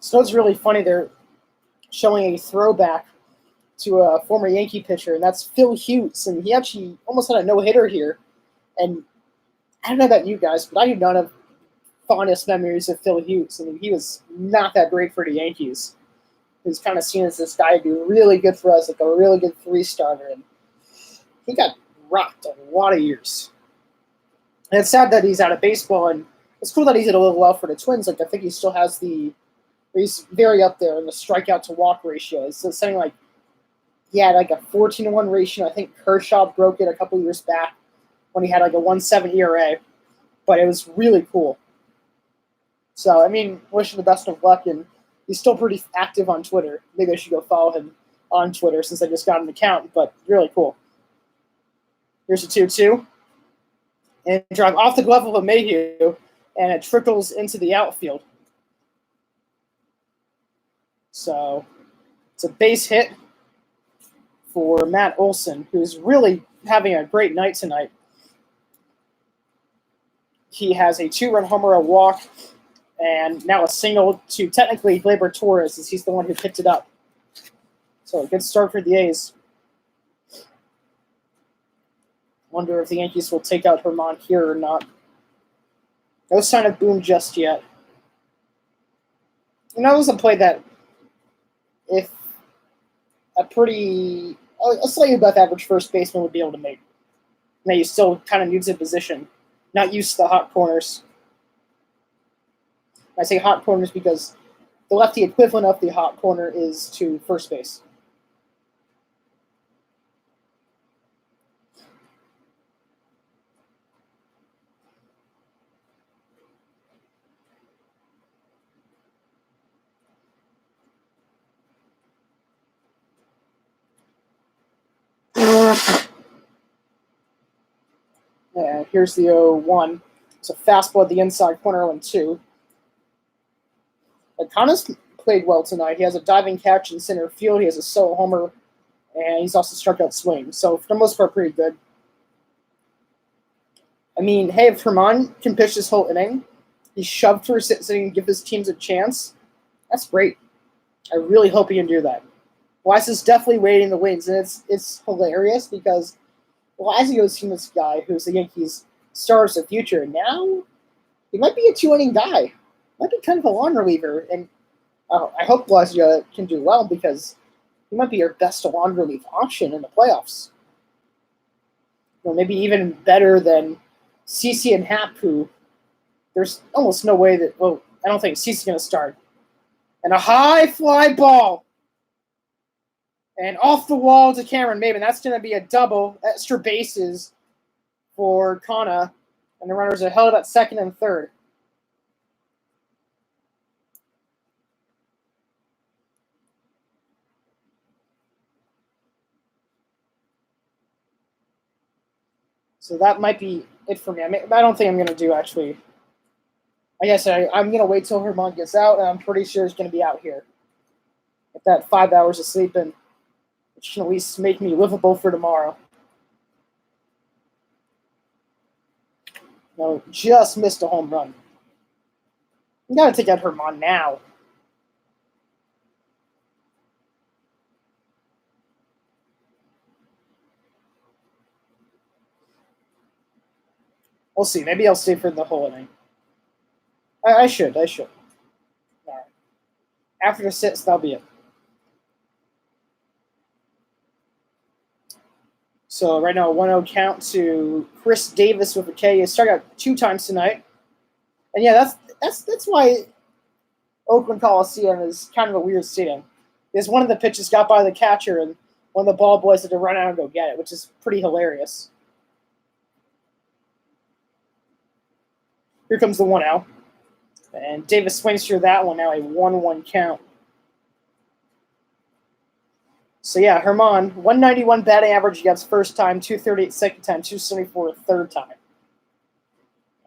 [SPEAKER 1] So it's really funny. They're showing a throwback to a former Yankee pitcher, and that's Phil Hughes. And he actually almost had a no-hitter here. And I don't know about you guys, but I do not have fondest memories of Phil Hughes. I mean, he was not that great for the Yankees. He was kind of seen as this guy who'd be really good for us, like a really good three-starter. And he got rocked a lot of years. And it's sad that he's out of baseball, and it's cool that he did a little well for the Twins. Like, I think he still has he's very up there in the strikeout to walk ratio. So it's something like he had like a 14-1 ratio. I think Kershaw broke it a couple years back when he had like a 1.7 ERA. But it was really cool. So, I mean, wish him the best of luck, and he's still pretty active on Twitter. Maybe I should go follow him on Twitter since I just got an account, but really cool. Here's a 2-2. And drive off the glove of a Mayhew, and it trickles into the outfield. So it's a base hit for Matt Olson, who's really having a great night tonight. He has a 2-run homer, a walk, and now a single to technically Gleyber Torres, as he's the one who picked it up. So a good start for the A's. Wonder if the Yankees will take out Herman here or not. No sign of Boone just yet. And that was a play that if a slightly above average first baseman would be able to make. Now you still kind of needs a position. Not used to the hot corners. I say hot corners because the lefty equivalent of the hot corner is to first base. Yeah, here's the 0-1. It's a fastball at the inside corner, 0-2. Kana's played well tonight. He has a diving catch in center field. He has a solo homer, and he's also struck out swing. So for the most part, pretty good. I mean, hey, if Herman can pitch this whole inning, he's shoved through sitting and give his teams a chance. That's great. I really hope he can do that. Wise is definitely waiting the wings, and it's hilarious because Lazio's seen this guy who's the Yankees' star of the future, and now he might be a 2-inning guy. Might be kind of a long reliever, and I hope Lazio can do well because he might be your best long relief option in the playoffs. Or maybe even better than CeCe and Happ, who there's almost no way that, well, I don't think CeCe's going to start. And a high fly ball. And off the wall to Cameron Maben. That's going to be a double, extra bases for Kana. And the runners are held at second and third. So that might be it for me. I don't think I'm going to do, actually. I guess I'm going to wait till Herman gets out, and I'm pretty sure he's going to be out here. Get that 5 hours of sleep in, which can at least make me livable for tomorrow. No, just missed a home run. You got to take out Herman now. We'll see. Maybe I'll stay for the whole inning. I should. All right. After the 6th, that'll be it. So right now, a 1-0 count to Chris Davis with a K. He struck out 2 times tonight. And yeah, that's why Oakland Coliseum is kind of a weird stadium. Because one of the pitches got by the catcher, and one of the ball boys had to run out and go get it, which is pretty hilarious. Here comes the 1-0. And Davis swings through that one, now a 1-1 count. So yeah, Herman, 191 batting average against first time, 238 second time, 274 third time.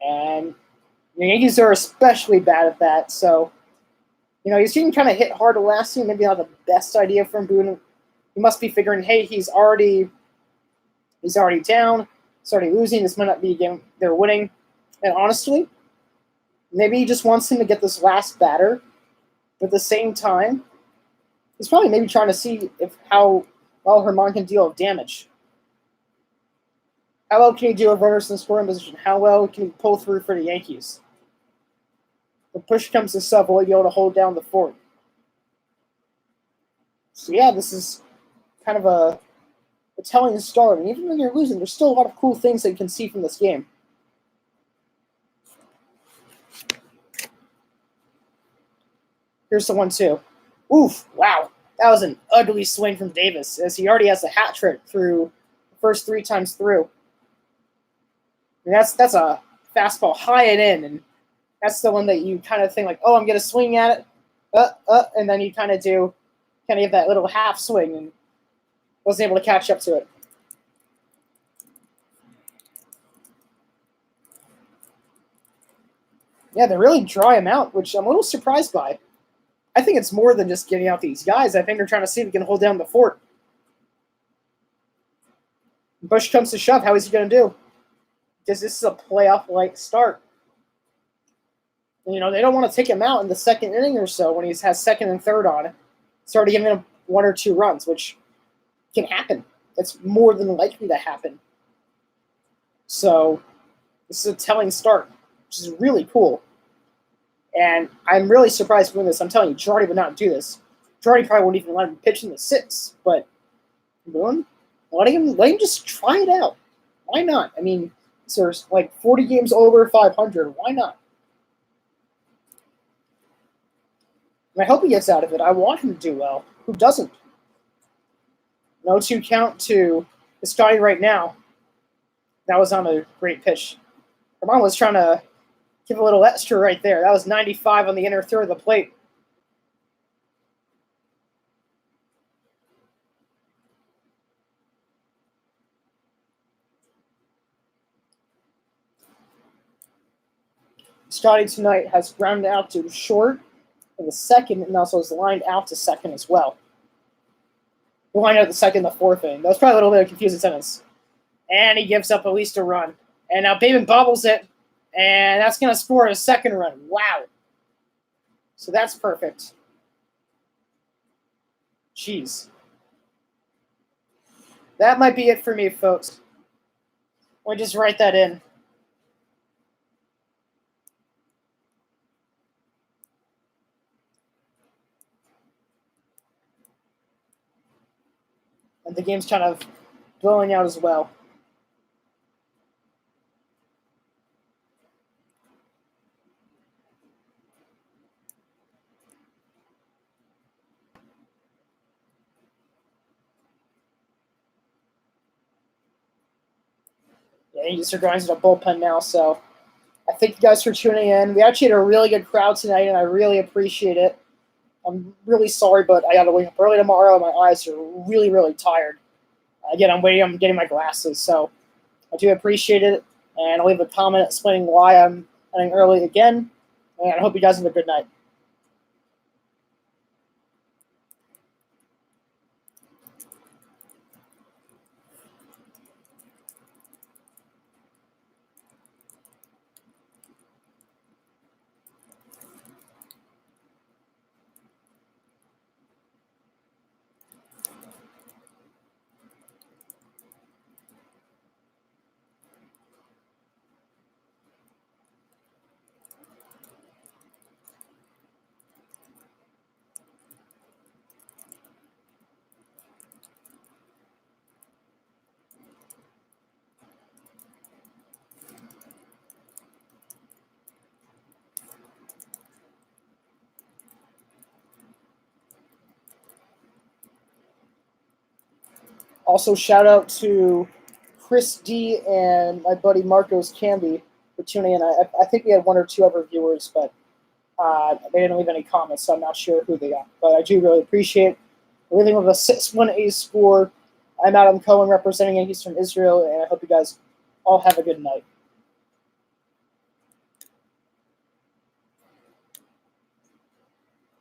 [SPEAKER 1] And the Yankees are especially bad at that. So, he's getting kind of hit hard last year. Maybe not the best idea from Boone. He must be figuring, hey, he's already down. He's already losing. This might not be a game they're winning. And honestly, maybe he just wants him to get this last batter But at the same time, he's probably maybe trying to see how well Herman can deal with damage. How well can he deal with runners in the scoring position? How well can he pull through for the Yankees? When push comes to shove, will he be able to hold down the fort? So yeah, this is kind of a telling start. And even when you're losing, there's still a lot of cool things that you can see from this game. Here's the 1-2. Oof, wow. That was an ugly swing from Davis, as he already has a hat trick through the first 3 times through. And that's a fastball high and in, and that's the one that you kind of think like, oh, I'm going to swing at it, and then you kind of give that little half swing and wasn't able to catch up to it. Yeah, they really dry him out, which I'm a little surprised by. I think it's more than just getting out these guys. I think they're trying to see if he can hold down the fort. Bush comes to shove. How is he going to do? Because this is a playoff-like start. You know, they don't want to take him out in the second inning or so when he has second and third on. Start giving him 1 or 2 runs, which can happen. It's more than likely to happen. So this is a telling start, which is really cool. And I'm really surprised with this. I'm telling you, Girardi would not do this. Girardi probably wouldn't even let him pitch in the 6th, but letting him just try it out. Why not? I mean, there's like 40 games over 500. Why not? And I hope he gets out of it. I want him to do well. Who doesn't? No 2 count to Scotty right now. That was on a great pitch. Herman was trying to give a little extra right there. That was 95 on the inner third of the plate. Scotty tonight has grounded out to short in the second and also is lined out to second as well. He lined out the second and the 4th inning. That was probably a little bit of a confusing sentence. And he gives up at least a run. And now Bateman bobbles it, and that's going to score a second run. Wow. So that's perfect. Jeez. That might be it for me, folks. We'll just write that in. And the game's kind of blowing out as well. Yeah, Yankees are going to the bullpen now, so I thank you guys for tuning in. We actually had a really good crowd tonight, and I really appreciate it. I'm really sorry, but I got to wake up early tomorrow. My eyes are really, really tired. Again, I'm getting my glasses, so I do appreciate it. And I'll leave a comment explaining why I'm running early again. And I hope you guys have a good night. Also, shout out to Chris D and my buddy Marcos Camby for tuning in. I think we had 1 or 2 other viewers, but they didn't leave any comments, so I'm not sure who they got. But I do really appreciate it. We're leaving with a 6-1 score. I'm Adam Cohen representing Yankees from Israel, and I hope you guys all have a good night.